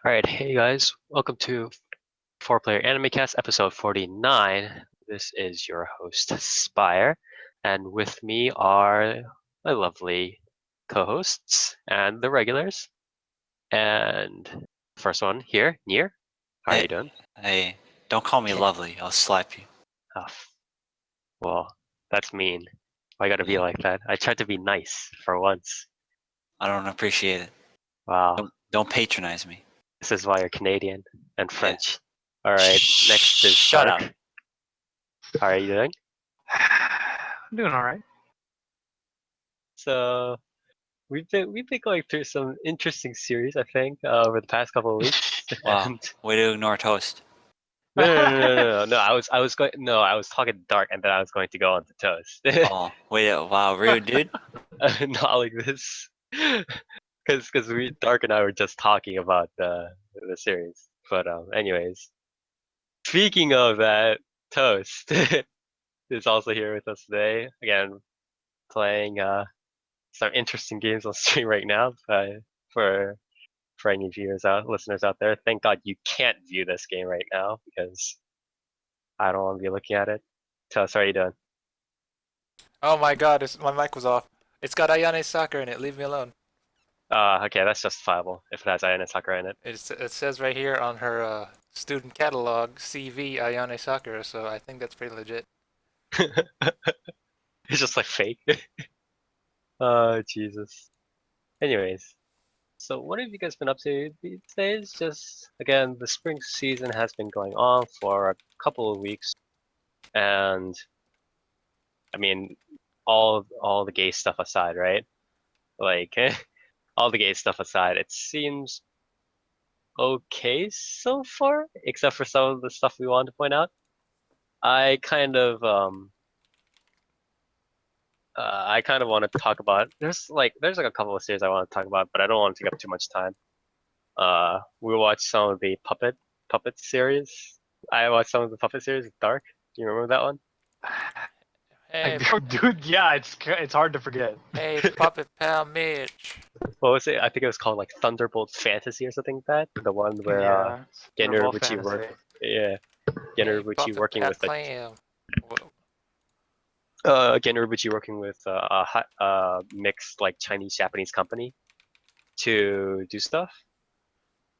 Alright, hey guys, welcome to 4PlayerAnimecast episode 49. This is your host, Spire, and with me are my lovely co-hosts and the regulars. And first one here, Nier. How are you doing? Hey, don't call me lovely. I'll slap you. Oh, well, that's mean. Why gotta be like that? I tried to be nice for once. I don't appreciate it. Wow, Don't patronize me. this is why you're Canadian and French. Alright, next is Shut Dark. up. How are you doing? I'm doing all right. So we've been going through some interesting series, I think, over the past couple of weeks. Wow. And Way to ignore toast. no. I was talking Dark, and then I was going to go on to Toast. Oh, wow, rude, dude. Not like this, because Dark and I were just talking about the series. But anyways, speaking of that, Toast is also here with us today again, playing some interesting games on stream right now. For any listeners out there, thank God you can't view this game right now because I don't want to be looking at it. Tell us, how are you doing? Oh my god, my mic was off. It's got Ayane Sakura in it, leave me alone. Okay, that's justifiable if it has Ayane Sakura in it. It says right here on her student catalog, CV Ayane Sakura, so I think that's pretty legit. It's just like fake. Oh, Jesus. Anyways, so what have you guys been up to these days? Just, again, the spring season has been going on for a couple of weeks, and I mean, all the gay stuff aside, right? Like, all the gay stuff aside, it seems okay so far, except for some of the stuff we wanted to point out. I kind of want to talk about. There's like a couple of series I want to talk about, but I don't want to take up too much time. We watched some of the puppet series. I watched some of the puppet series. Dark. Do you remember that one? Hey, Dude, yeah, it's hard to forget. hey, Puppet Pal Mitch. What was it? I think it was called like Thunderbolt Fantasy or something like that. The one where Yeah, Gen Thunderbolt Urobuchi Fantasy. worked. Yeah, Gen Hey, Urobuchi Puppet working Pal with the Clam. Gen Urobuchi working with a mixed like Chinese Japanese company to do stuff.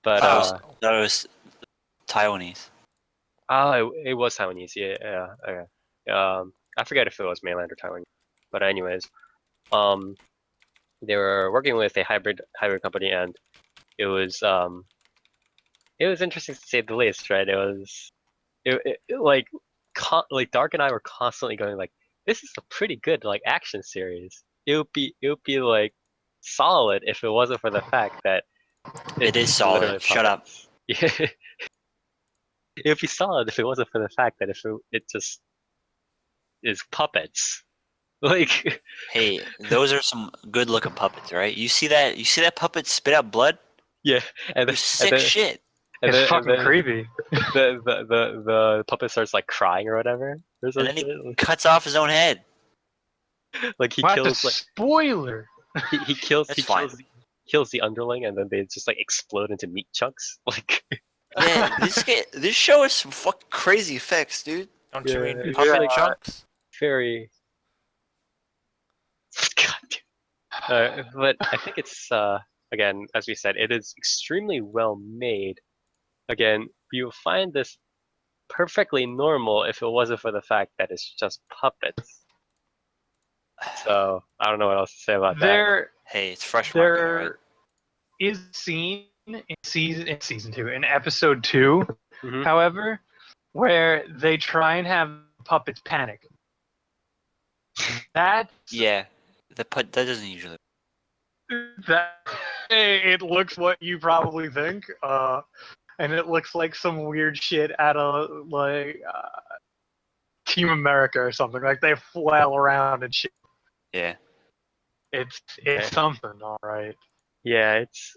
But That was Taiwanese. it was Taiwanese. Yeah. Okay. I forget if it was mainland or Taiwan. But anyways, they were working with a hybrid company, and it was interesting to say the least, right? It was like Dark and I were constantly going like, this is a pretty good like action series. It would be like solid if it wasn't for the fact that It is it's solid. literally Shut up. puppets. Yeah. It would be solid if it wasn't for the fact that it just is puppets. Like, Hey, those are some good-looking puppets, right? You see that? You see that puppet spit out blood? yeah, and They're sick shit. It's fucking creepy. the puppet starts like crying or whatever. There's And then he cuts off his own head. like he What kills the like spoiler? he kills That's fine. kills the underling, and then they just like explode into meat chunks. Like, Yeah, this show has some fucking crazy effects, dude. Don't you Yeah. mean puppet chunks? very. God. But I think it's again, as we said, it is extremely well made. Again, you find this perfectly normal if it wasn't for the fact that it's just puppets. So I don't know what else to say about that. Hey, it's fresh market, right? There is a scene in season 2, in episode 2, Mhm. however, where they try and have puppets panic. That Yeah, that doesn't usually. it looks what you probably think, and it looks like some weird shit out of like Team America or something. Like they flail around and shit. Yeah. It's Okay. something, all right. Yeah, it's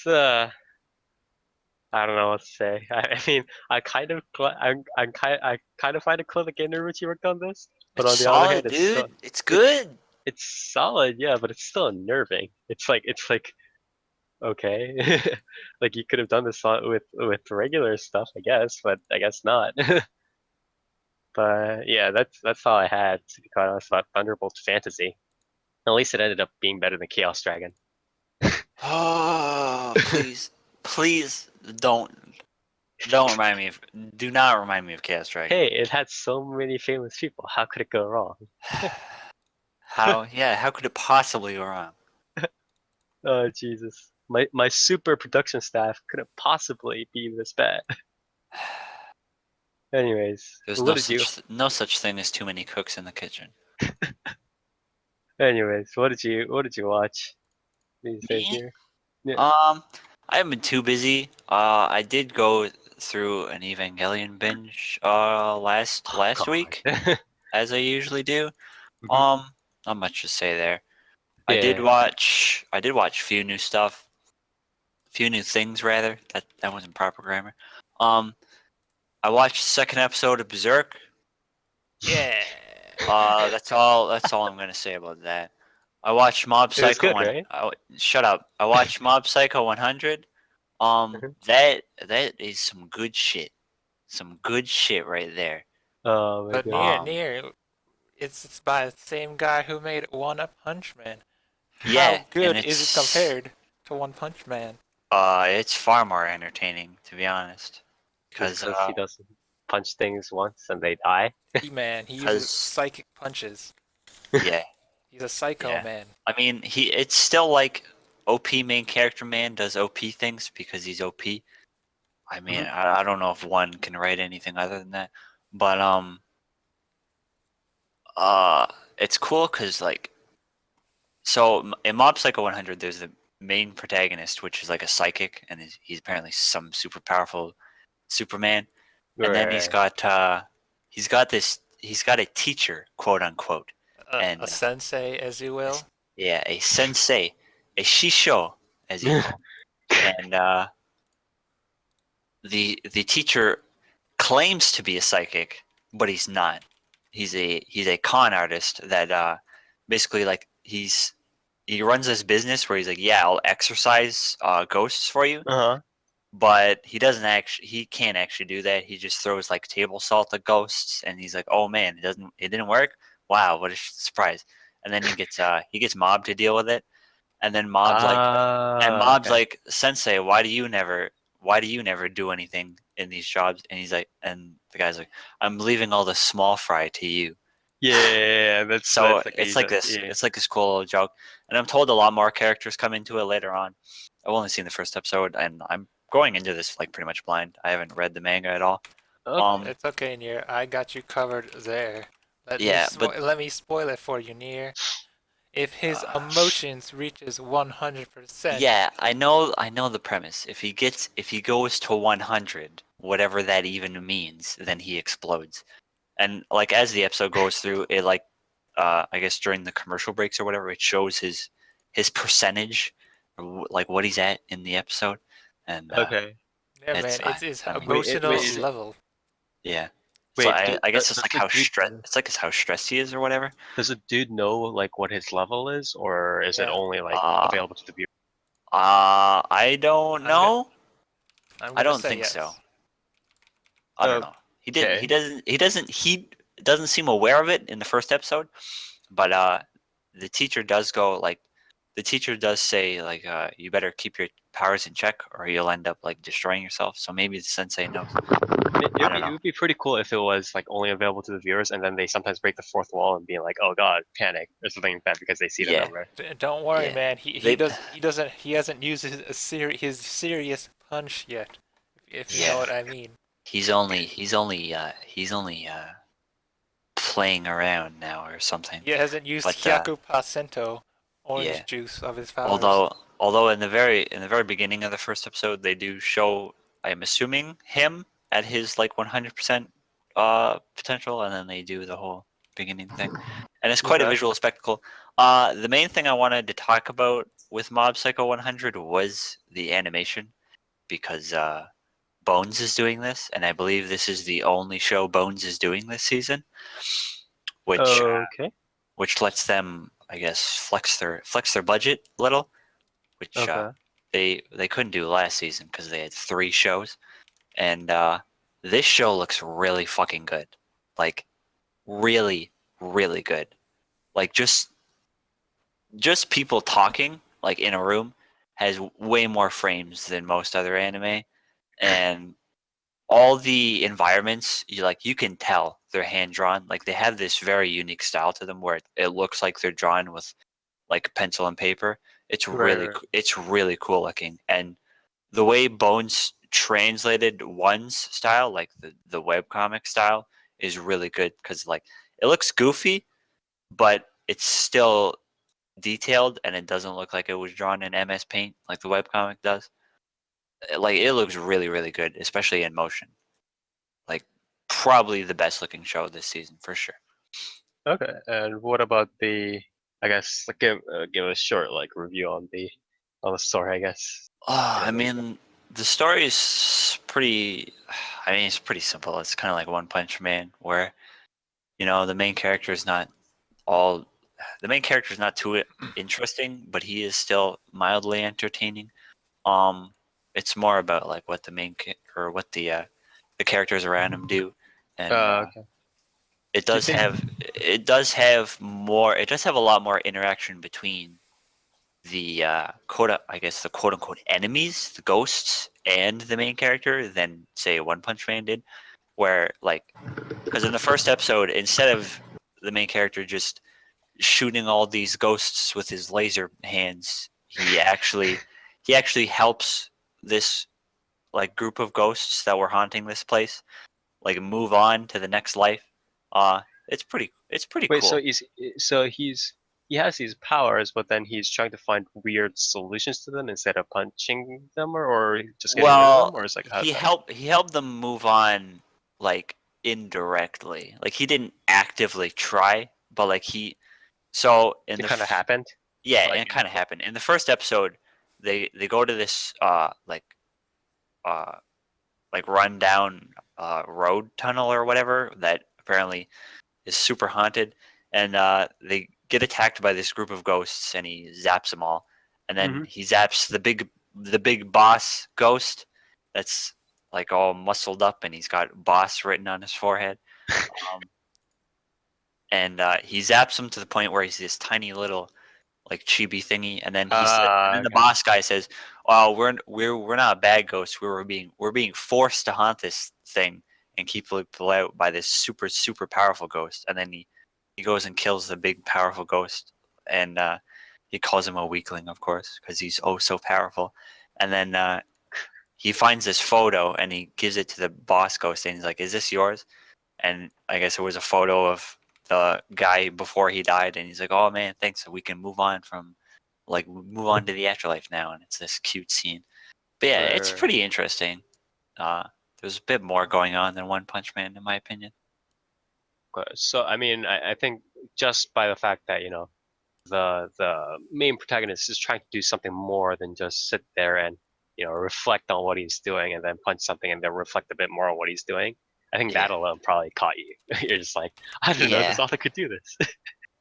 I don't know what to say. I mean, I kind of find it cool that Naruto worked on this, but It's on the other solid, hand, dude. It's good. it's solid, yeah, but it's still unnerving. It's like Okay. Like you could have done this with regular stuff, I guess, but I guess not. But yeah, that's all I had to be quite honest about Thunderbolt Fantasy. At least it ended up being better than Chaos Dragon. Oh, please, please do not remind me of Chaos Dragon. Hey, it had so many famous people. How could it go wrong? How could it possibly go wrong? Oh Jesus. My super production staff couldn't possibly be this bad. Anyways, There's what did you no such thing as too many cooks in the kitchen. anyways, what did you watch these days Me? here? Yeah. I haven't been too busy. I did go through an Evangelion binge last Oh, God. week, as I usually do. Mhm. Not much to say there. Yeah. I did watch a few new stuff, few new things rather. That wasn't proper grammar. I watched the second episode of Berserk. Yeah. That's all I'm gonna say about that. I watched Mob It was Psycho good, 1. right? Shut up. I watched Mob Psycho 100. Mhm. That is some good shit. Some good shit right there. Oh my But God. near, it's by the same guy who made One Punch Man. Yeah, How and good is it compared to One Punch Man? it's far more entertaining to be honest. Just Cause because he doesn't punch things once and they die. He uses 'cause psychic punches. yeah, He's a psycho yeah. man. I mean, it's still like OP main character man does OP things because he's OP. I mean, Mhm. I don't know if one can write anything other than that, but it's cool because like in Mob Psycho 100, there's the main protagonist, which is like a psychic, and he's apparently some super powerful Superman, and then Right. he's got a teacher, quote unquote, A and sensei, as you will. yeah, a sensei, a shisho, as you call, and the teacher claims to be a psychic, but he's not. He's a con artist that basically like he runs this business where he's like, yeah, I'll exorcise ghosts for you, Uh-huh. but he can't actually do that. He just throws like table salt at ghosts, and he's like, oh man, it didn't work. Wow, what a surprise! And then he gets Mob to deal with it, and then Ah, okay. Sensei, why do you never do anything in these jobs? And and the guy's like, I'm leaving all the small fry to you. Yeah, So that's like how you do. Yeah. it's like this cool little joke, and I'm told a lot more characters come into it later on. I've only seen the first episode, and I'm going into this like pretty much blind. I haven't read the manga at all. Okay. It's okay, Nier. I got you covered there. Yeah, but Let me spoil it for you, Nier. If his uh, emotions reaches 100%, yeah, I know the premise. If he goes to 100, whatever that even means, then he explodes. And like as the episode goes through, it like I guess during the commercial breaks or whatever, it shows his percentage, like what he's at in the episode, and Okay. yeah, man, it's his I mean, emotional Wait, level. yeah. So wait, I guess does the dude it's how stressed he is or whatever. does the dude know like what his level is, or is it Yeah, only like Uh, available to the viewer? I don't I'm gonna, know. I'm I gonna don't say think so. yes. I don't know. Okay. He doesn't seem aware of it in the first episode, but the teacher does go like the teacher does say like you better keep your powers in check or you'll end up like destroying yourself. So maybe the sensei knows. I don't It know. would be pretty cool if it was like only available to the viewers, and then they sometimes break the fourth wall and being like, "Oh God, panic" or something like that because they see the Yeah, number. Don't worry, yeah. man. They He hasn't used his serious punch yet. If you know yeah. what I mean. He's only playing around now or something. He hasn't used But Hyaku Pacento, yeah. orange juice of his powers. Although in the very beginning of the first episode they do show I'm assuming him at his like 100% potential, and then they do the whole beginning thing, and it's quite a Okay. visual spectacle. The main thing I wanted to talk about with Mob Psycho 100 was the animation, because Bones is doing this, and I believe this is the only show Bones is doing this season, which Okay. which lets them, I guess, flex their budget a little, which Okay. they couldn't do last season because they had 3 shows, and this show looks really fucking good, like really really good. Like just people talking like in a room has way more frames than most other anime, and all the environments you can tell they're hand drawn. Like they have this very unique style to them where it looks like they're drawn with like pencil and paper. It's Right, really right. it's really cool looking, and the way Bones translated One's style, like the webcomic style, is really good because like it looks goofy, but it's still detailed and it doesn't look like it was drawn in MS Paint like the webcomic does. Like it looks really really good, especially in motion. Like probably the best looking show this season for sure. Okay. And what about the? I guess like give a short like review on the story. I guess. I mean, the story is pretty. I mean, it's pretty simple. It's kind of like One Punch Man, where the main character is not all. The main character is not too interesting, but he is still mildly entertaining. Um, it's more about like what the or what the characters around him do, and Okay. it Do you does think? have it does have more. It does have a lot more interaction between the I guess the quote unquote enemies, the ghosts, and the main character than say One Punch Man did. Where like, because in the first episode, instead of the main character just shooting all these ghosts with his laser hands, he actually helps this like group of ghosts that were haunting this place like move on to the next life. It's pretty Wait. cool. He has these powers, but then he's trying to find weird solutions to them instead of punching them, or just getting rid of them, Well, or it's like how's he that? helped he helped them move on like indirectly. Like he didn't actively try, but like so in It the kind of happened. yeah, and Like it kind of happened. In the first episode, they go to this uh like run down road tunnel or whatever that apparently is super haunted, and they get attacked by this group of ghosts, and he zaps them all, and then hmm he zaps the big boss ghost that's like all muscled up, and he's got boss written on his forehead, um, and he zaps him to the point where he's this tiny little like chibi thingy, and then and then the okay. boss guy says, "Oh, we're not bad ghosts. We're being forced to haunt this thing and keep people out by this super super powerful ghost." And then he goes and kills the big powerful ghost, and he calls him a weakling, of course, because he's oh so powerful. And then he finds this photo and he gives it to the boss ghost, and he's like, "Is this yours?" And I guess it was a photo of the guy before he died, and he's like, "Oh man, thanks. We can move on to the afterlife now." And it's this cute scene. But yeah, Right, it's right. pretty interesting. There's a bit more going on than One Punch Man, in my opinion. Okay. So I mean, I think just by the fact that the main protagonist is trying to do something more than just sit there and reflect on what he's doing and then punch something and then reflect a bit more on what he's doing. I think Yeah, that alone probably caught you. You're just like, I didn't know this yeah. author could do this.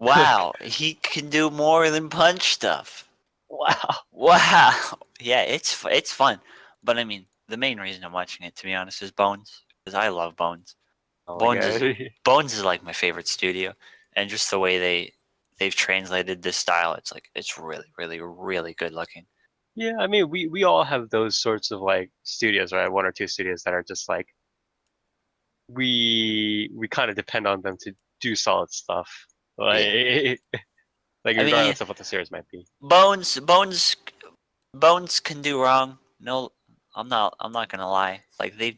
Wow, he can do more than punch stuff. Wow. Wow. Yeah, it's fun. But I mean, the main reason I'm watching it, to be honest, is Bones, because I love Bones. Oh my Bones is god. Bones is like my favorite studio, and just the way they've translated this style, it's really really really good looking. Yeah, I mean, we all have those sorts of like studios, right? One or two studios that are just like we kind of depend on them to do solid stuff. Yeah, Like like I mean, regardless of what the series might be. Bones can do wrong. No, I'm not gonna lie. Like Yeah. they've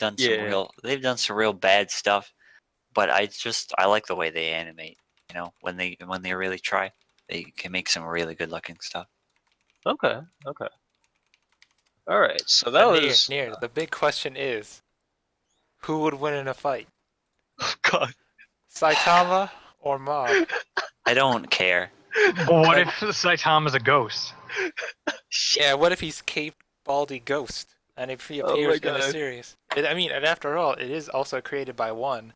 done some real bad stuff, but I like the way they animate. When they really try, they can make some really good looking stuff. Okay. Okay. All right. So that But near, was near. The big question is, who would win in a fight, oh God. Saitama or Mob? I don't care. But what Like, if Saitama's a ghost? yeah, what if he's Cape Baldy Ghost and if he Oh my appears in a God. series? I mean, and after all, it is also created by one.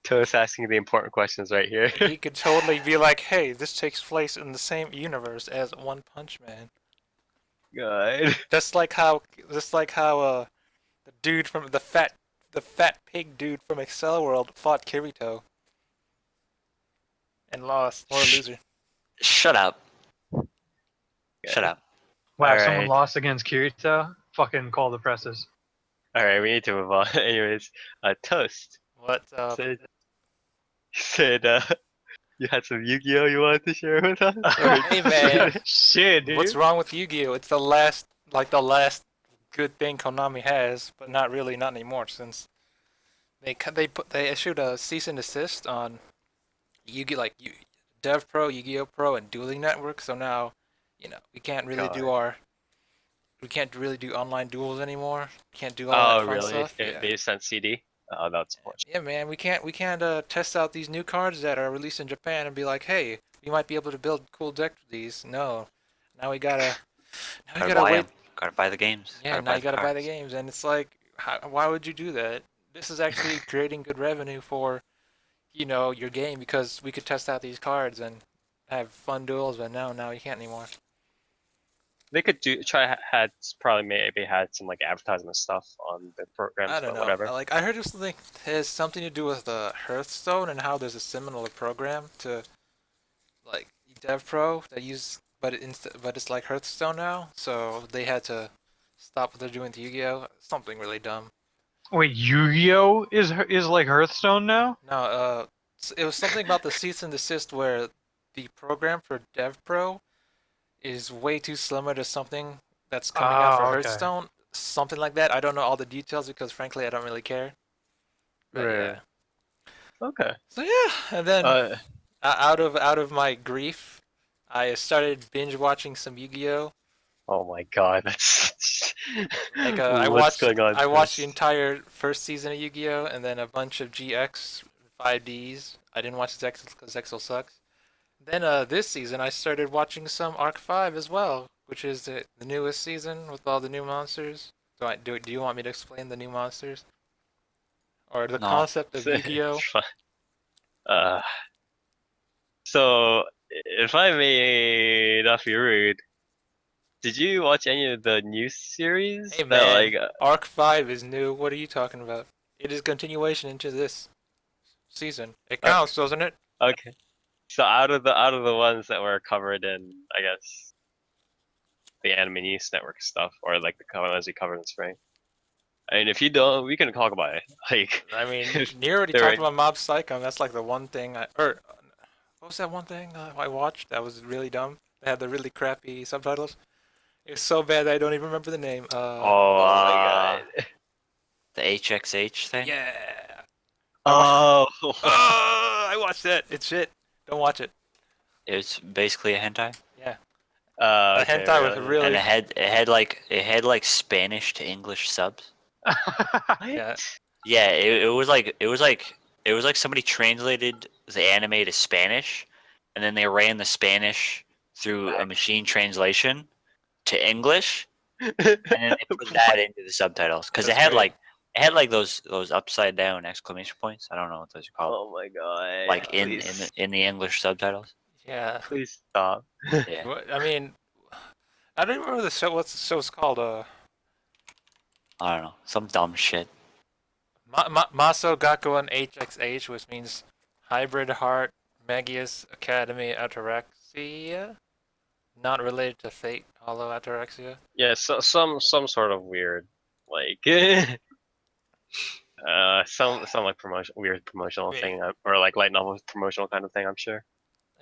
Toast asking the important questions right here. He could totally be like, hey, this takes place in the same universe as One Punch Man. god. Just like how the dude from the fat pig dude from Excel World fought Kirito and lost. What a loser. Shut up. Shut Okay. up. Wow, All someone right. lost against Kirito? Fucking call the presses. All right, we need to move on. Anyways, Toast What's up? said you had some Yu-Gi-Oh you wanted to share with us. Hey, man. Shit, dude. What's wrong with Yu-Gi-Oh? It's the last good thing Konami has, but not really, not anymore since they issued a cease and desist on Dev Pro, Yu-Gi-Oh Pro, and Dueling Network. So now, we can't really do online duels anymore. Can't do all that Oh, fun really? stuff. Yeah. They sent CD? Oh, that's unfortunate. Yeah, man, we can't test out these new cards that are released in Japan and be like, hey, we might be able to build cool decks with these. No, now we gotta Gotta buy wait. 'em. Gotta buy the games. Yeah, Gotta now buy you the gotta buy the cards. games, and it's like, why would you do that? This is actually creating good revenue for your game because we could test out these cards and have fun duels, but now you can't anymore. They could had probably maybe had some like advertisement stuff on the programs, I don't but know. whatever. Like I heard it has something to do with the Hearthstone and how there's a similar program to like DevPro that use, but it's like Hearthstone now, so they had to stop what they're doing to Yu-Gi-Oh. Something really dumb. Wait, Yu-Gi-Oh is like Hearthstone now? No, it was something about the cease and desist where the program for DevPro is way too similar to something that's coming out for Oh, okay. Hearthstone. Something like that. I don't know all the details because frankly I don't really care. But Right. yeah. Okay. So yeah, and then Uh, out of my grief, I started binge watching some Yu-Gi-Oh. oh my god, that's Like what's going on, I watched the Toast? entire first season of Yu-Gi-Oh and then a bunch of GX 5Ds. I didn't watch Zexal because Zexal sucks. Then this season I started watching some Arc 5 as well, which is the newest season with all the new monsters. Do you want me to explain the new monsters or the No. concept of Yu-Gi-Oh? It's fine. Uh, so if I may not be rude, did you watch any of the new series Hey that man, like Arc 5 is new. What are you talking about? It is continuation into this season. It uh, counts, doesn't it? okay. So out of the ones that were covered in, I guess, the Anime News Network stuff, or like the ones we covered in spring. I mean, if you don't, we can talk about it. Like, I mean, Nier already there talked were, about Mob Psycho. That's like the one thing what was that one thing I watched that was really dumb? They had the really crappy subtitles. It's so bad that I don't even remember the name. Oh, oh my god. the HXH thing? Yeah. Oh, I watched that. It's shit. Don't watch it. It's basically a hentai. Yeah. The okay, hentai was really? And really. it had like Spanish to English subs. What? Yeah. Yeah, it was like somebody translated the anime to Spanish, and then they ran the Spanish through a machine translation to English, and then they put that into the subtitles because it That's had great. like those upside down exclamation points. I don't know what those are called. Oh my god. Like in Please, the English subtitles. Yeah. please stop. Yeah. I mean, I don't remember the show. What's the show's called? I don't know, some dumb shit. Maso Gakuen HXH, which means Hybrid Heart Megius Academy Ataraxia. Not related to Fate Hollow Ataraxia. Yeah, so some sort of weird, like, some like weird promotional Wait. thing, or like light novel promotional kind of thing. I'm sure.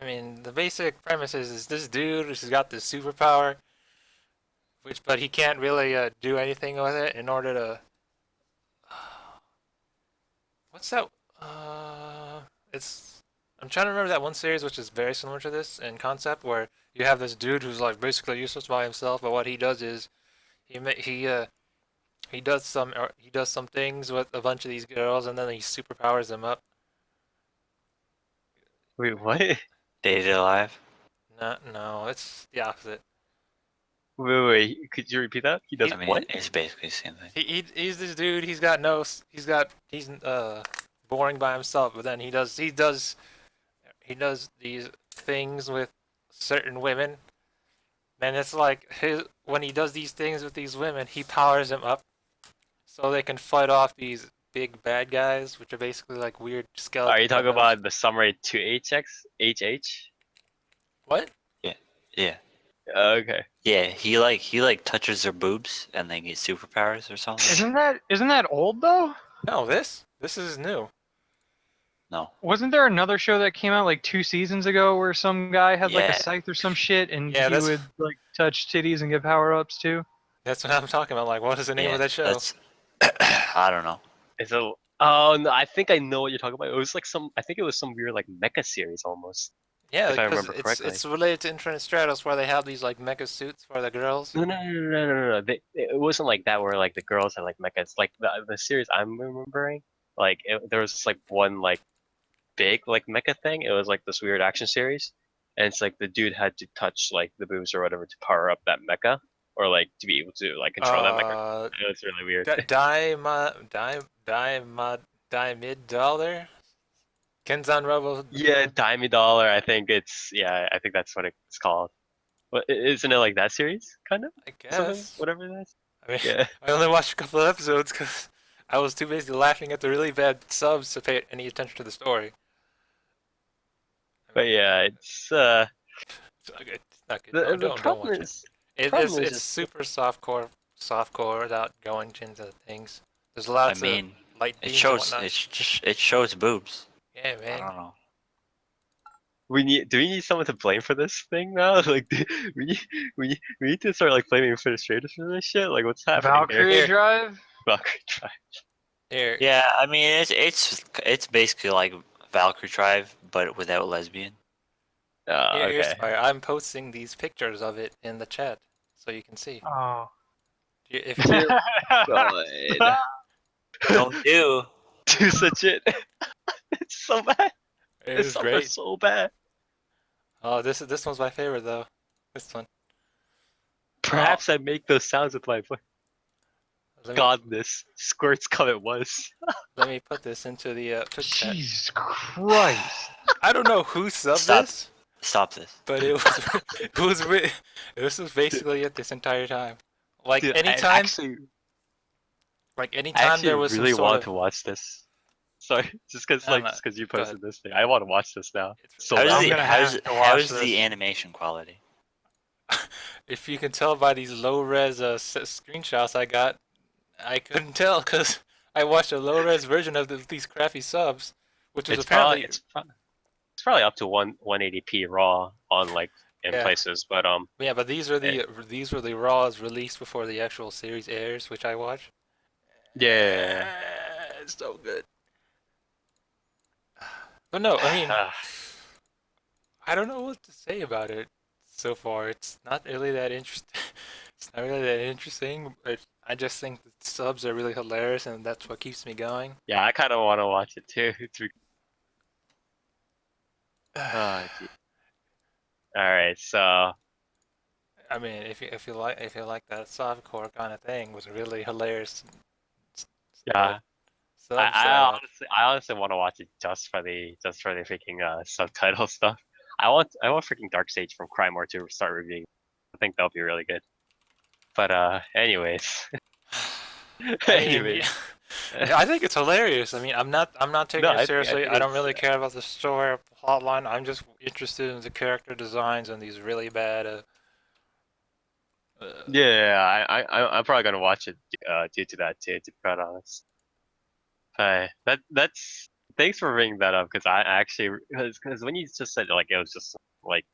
I mean, the basic premise is this dude who's got this superpower, but he can't really do anything with it in order to. What's that? It's. I'm trying to remember that one series which is very similar to this in concept, where you have this dude who's like basically useless by himself, but what he does is he does some things with a bunch of these girls, and then he superpowers them up. Wait, what? Dated Alive. No, no, it's the opposite. Wait. Could you repeat that? He does I mean, what? it's basically the same thing. He's this dude. He's boring by himself, but then he does these things with certain women, and it's like when he does these things with these women, he powers them up so they can fight off these big bad guys, which are basically like weird skeleton. Are you talking gundams. about the Summary 2HX? What? Yeah. Okay. Yeah, he like touches their boobs and they get superpowers or something. Isn't that old though? No, this is new. No. Wasn't there another show that came out like 2 seasons ago where some guy had like a Yeah. scythe or some shit and Yeah, he that's- would like touch titties and get power ups too? That's what I'm talking about. Like, what is the name Yeah, of that show? that's I don't know. It's a. Oh no, I think I know what you're talking about. It was like some. I think it was some weird like mecha series almost. Yeah, if I because remember correctly. it's related to Infinite Stratos where they have these like mecha suits for the girls. No. It wasn't like that where like the girls had like mechas. Like the series I'm remembering, like there was just, like one like big like mecha thing. It was like this weird action series, and it's like the dude had to touch like the boobs or whatever to power up that mecha, or like to be able to like control that mecha. It was really weird. Dimid Dollar? Kenzan Robo. Yeah, Dime Dollar. I think it's I think that's what it's called. But isn't it like that series kind of I something? guess. Whatever that is. I mean, Yeah. I only watched a couple of episodes because I was too busy laughing at the really bad subs to pay any attention to the story. But yeah, it's It's not good. It's not good. the Don't problem watch is it. problem is It's just super softcore without going into things. There's lots I mean, of light it beams shows and whatnot. it shows boobs. Yeah, I man. don't know. do we need someone to blame for this thing now? Like we need to start like blaming administrators for this shit. Like what's happening here? Valkyrie Drive? Valkyrie Drive. Here, Yeah, I mean it's basically like Valkyrie Drive but without lesbian. here's Okay. fire. I'm posting these pictures of it in the chat so you can see. Oh. If Dear God. Don't do. Do such it. It's so bad. it This is summer great. is so bad. Oh, this one's my favorite though. This one. Perhaps I make those sounds with my voice. Let me, Godness. Squirts come at once. let me put this into the Twitch chat. Jesus Christ. I don't know who subbed Stop. this, Stop this. but it was it was this was basically it this entire time. Like Dude, anytime, I anytime actually there was really some sort want of to watch this. Sorry, just because I'm not- you go posted this thing, I want to watch this now. So How's I'm bad. gonna have to watch how's this. the animation quality? if you can tell by these low res screenshots I got, I couldn't tell because I watched a low res version of these crappy subs, which was It's apparently probably it's probably up to 180p raw on like in Yeah. places, but yeah. But these were the raws released before the actual series airs, which I watched. yeah. It's so good. But no, I mean, I don't know what to say about it so far. It's not really that interesting. It's not really that interesting. But I just think the subs are really hilarious, and that's what keeps me going. Yeah, I kind of want to watch it too. Oh, gee. All right, so I mean, if you like that softcore kind of thing was really hilarious. yeah, Subs, I honestly want to watch it just for the freaking subtitle stuff. I want freaking Dark Sage from Crymore to start reviewing. I think that'll be really good. But anyways, I mean, I think it's hilarious. I mean, I'm not taking No, it I seriously. think I don't it's- really care about the story or plotline. I'm just interested in the character designs and these really bad. yeah, I'm probably gonna watch it due to that too. To be quite honest, that's thanks for bringing that up because I actually because when you just said like it was just like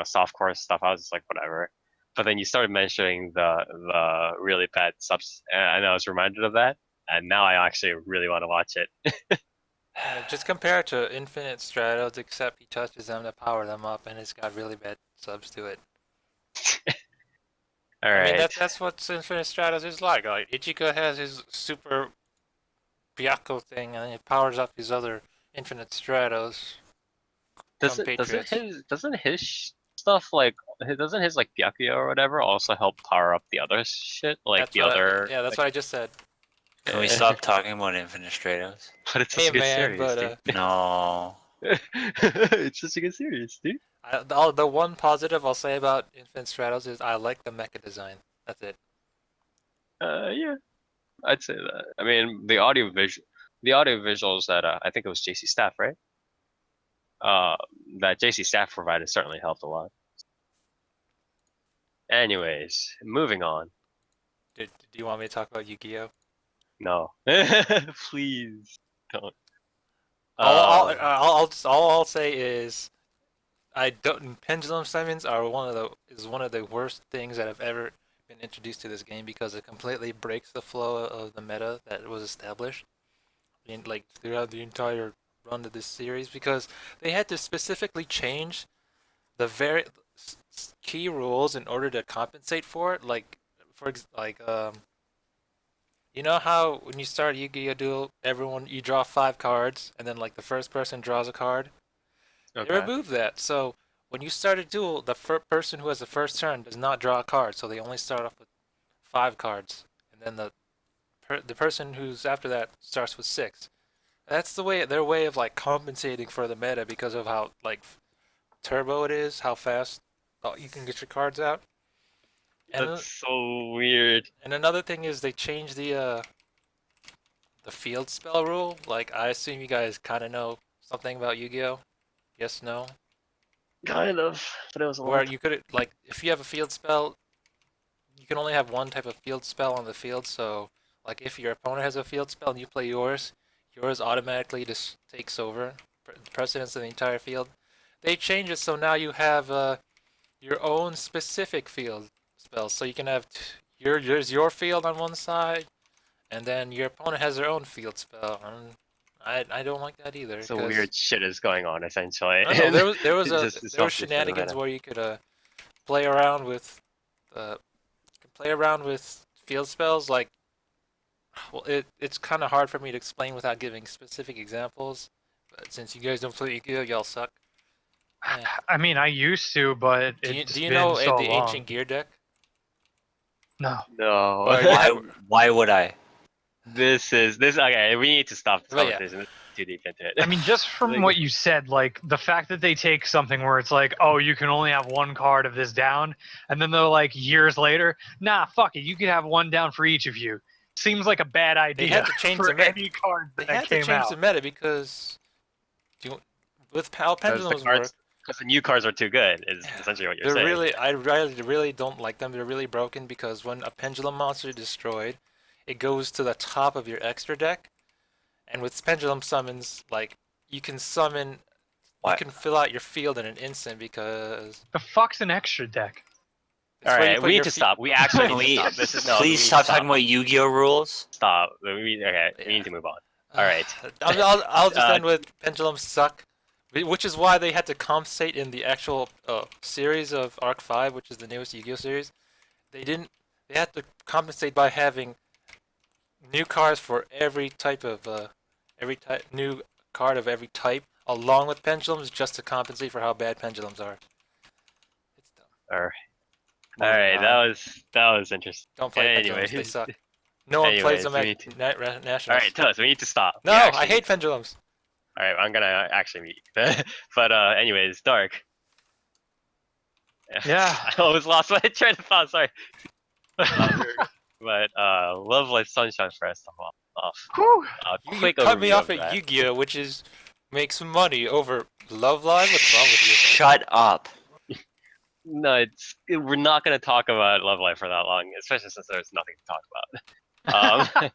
softcore stuff, I was just like whatever. But then you started mentioning the really bad subs, and I was reminded of that, and now I actually really want to watch it. Just compare it to Infinite Stratos, except he touches them to power them up, and it's got really bad subs to it. All I right. mean, that's what Infinite Stratos is like. Like Ichika has his super Byakuya thing, and it powers up his other Infinite Stratos. Doesn't his stuff like doesn't his like Byakuya or whatever also help power up the other shit like That's the what other? yeah, that's what I just said. Can we stop talking about Infinite Stratos? But it's Hey such a good man, series, but dude. No. It's such a good series, dude. The one positive I'll say about Infinite Stratos is I like the mecha design. That's it. Yeah, I'd say that. I mean, the audio visuals that I think it was JC Staff, right? Uh, that JC Staff provided certainly helped a lot. Anyways, moving on. Do you want me to talk about Yu-Gi-Oh? No, please don't. All I'll say is I don't. Pendulum summons are one of the worst things that have ever been introduced to this game because it completely breaks the flow of the meta that was established in like throughout the entire run of this series because they had to specifically change the very key rules in order to compensate for it. Like you know how when you start Yu-Gi-Oh Duel, you draw 5 cards and then like the first person draws a card. They Okay. removed that. So when you start a duel, the person who has the first turn does not draw a card. So they only start off with 5 cards, and then the person who's after that starts with 6. That's their way of like compensating for the meta because of how like turbo it is, how fast you can get your cards out. And That's so weird. and another thing is they changed the field spell rule. Like I assume you guys kind of know something about Yu-Gi-Oh. Yes, no. Kind of, but it was a Where lot. you could like if you have a field spell, you can only have one type of field spell on the field. So like if your opponent has a field spell and you play yours automatically just takes over precedence of the entire field. They changed it so now you have your own specific field spells. So you can have there's your field on one side, and then your opponent has their own field spell. And I don't like that either. So weird shit is going on essentially. I don't know. There was Just there was shenanigans where you could play around with uh field spells. Like, well, it's kind of hard for me to explain without giving specific examples. But since you guys don't play Yu-Gi-Oh, y'all suck. Eh. I mean, I used to, but it's Do you been know so the long. ancient gear deck? No. No. Why would I? This. Okay, we need to stop this But yeah. conversation. It's too deep into it. I mean, just from what you said, like the fact that they take something where it's like, oh, you can only have one card of this down, and then they're like years later, nah, fuck it, you could have one down for each of you. Seems like a bad idea. They had to change for the meta. any card They that had to came change out. the meta because with how pendulums work. Because the new cards are too good, is essentially what you're saying. I really don't like them. They're really broken because when a pendulum monster is destroyed, it goes to the top of your extra deck. And with pendulum summons, like you can summon, you can fill out your field in an instant because. The fuck's an extra deck? All right, we need to stop. We actually Can need to we stop. This is no. please stop talking about Yu-Gi-Oh rules? Stop. We need to move on. All right. I'll just end with pendulums suck, which is why they had to compensate in the actual series of Arc 5, which is the newest Yu-Gi-Oh series. They had to compensate by having new cards for every type of new card of every type, along with pendulums, just to compensate for how bad pendulums are. It's dumb. All right. That was interesting. Don't play pendulums; they Anyways. suck. No one plays them Anyways, at All nationals. right, Tuss, we need to stop. No, We I actually- hate pendulums. All right, I'm gonna actually meet. But anyways, Dark. Yeah. I always lost my train of thought. Sorry. But Love Life Sunshine first off. Whew. You Quick cut me overview off of at that. Yu-Gi-Oh, which is makes money over Love Live. What's wrong with you? Shut up. No, we're not gonna talk about Love Life for that long, especially since there's nothing to talk about.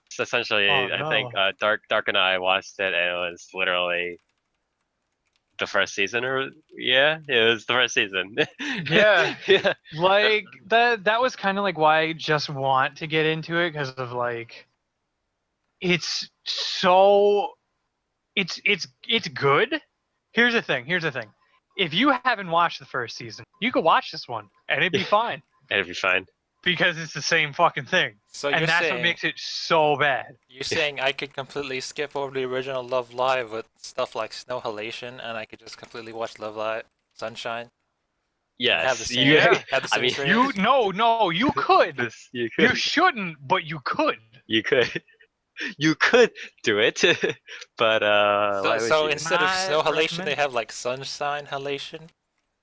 So essentially, Oh, I think Dark and I watched it, and it was literally the first season, or yeah, it was the first season. Yeah. Yeah. Like that was kind of like why I just want to get into it because of like it's good. Here's the thing. If you haven't watched the first season, you could watch this one and it'd be fine It'll be fine. because it's the same fucking thing. So And you're that's saying what makes it so bad. you're saying I could completely skip over the original Love Live with stuff like Snow Halation, and I could just completely watch Love Live Sunshine. Yes. Have the same. you, Yeah. Have the same I mean, experience? No, you could. you You could. shouldn't, but you could. You could. You could do it, but why would So you? instead of Not snow halation, recommend. they have like sunshine halation.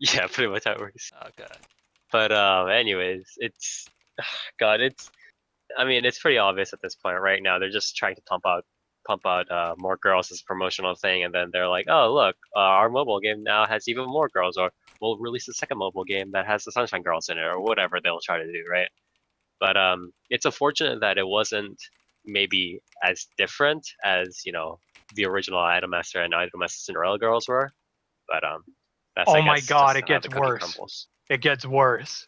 Yeah, pretty much how it works. Oh god. But anyways, it's God, it's. I mean, it's pretty obvious at this point. Right now, they're just trying to pump out more girls as a promotional thing, and then they're like, oh look, our mobile game now has even more girls, or we'll release a second mobile game that has the Sunshine Girls in it, or whatever they'll try to do, right? But it's unfortunate that it wasn't maybe as different as the original Idolmaster and Idolmaster Cinderella girls were. But that's I Oh my guess god, just it how gets the cookie worse. crumbles. It gets worse.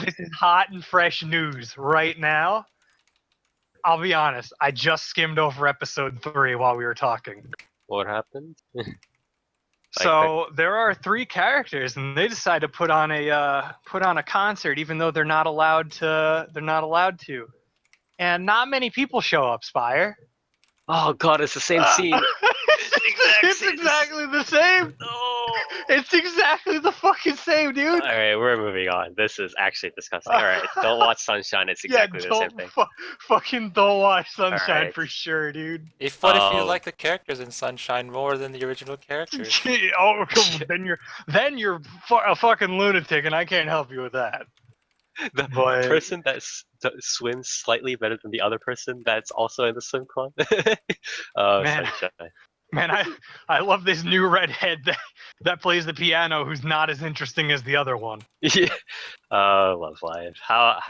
This is hot and fresh news right now. I'll be honest, I just skimmed over episode 3 while we were talking. What happened? So there are 3 characters, and they decide to put on a concert, even though they're not allowed to. They're not allowed to, and not many people show up. Spire. Oh god, it's the same scene. It's exactly the same. No. It's exactly the fucking same, dude. All right, we're moving on. This is actually disgusting. All right, don't watch Sunshine. It's exactly the same thing. Fucking don't watch Sunshine Alright. for sure, dude. What if you Oh. like the characters in Sunshine more than the original characters? Oh, come on, then you're a fucking lunatic, and I can't help you with that. The But- person that swims slightly better than the other person that's also in the swim club. Oh, Man. Sunshine. Man, I love this new redhead that plays the piano, who's not as interesting as the other one. Yeah. Oh, Love Live. How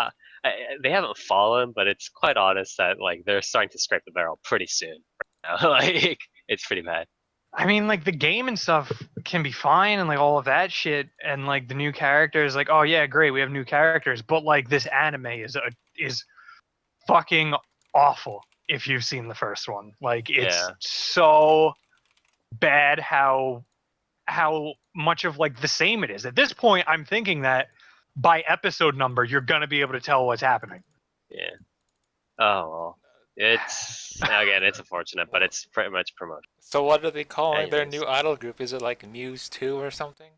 they haven't fallen, but it's quite honest that like they're starting to scrape the barrel pretty soon. Right now. Like it's pretty bad. I mean, like the game and stuff can be fine, and like all of that shit, and like the new characters, like, oh yeah, great, we have new characters, but like this anime is fucking awful. If you've seen the first one, like it's so bad how much of like the same it is. At this point, I'm thinking that by episode number, you're gonna be able to tell what's happening. Yeah. Oh well. It's unfortunate, but it's pretty much promoted. So what are they calling their Anyways. new idol group? Is it like Muse 2 or something?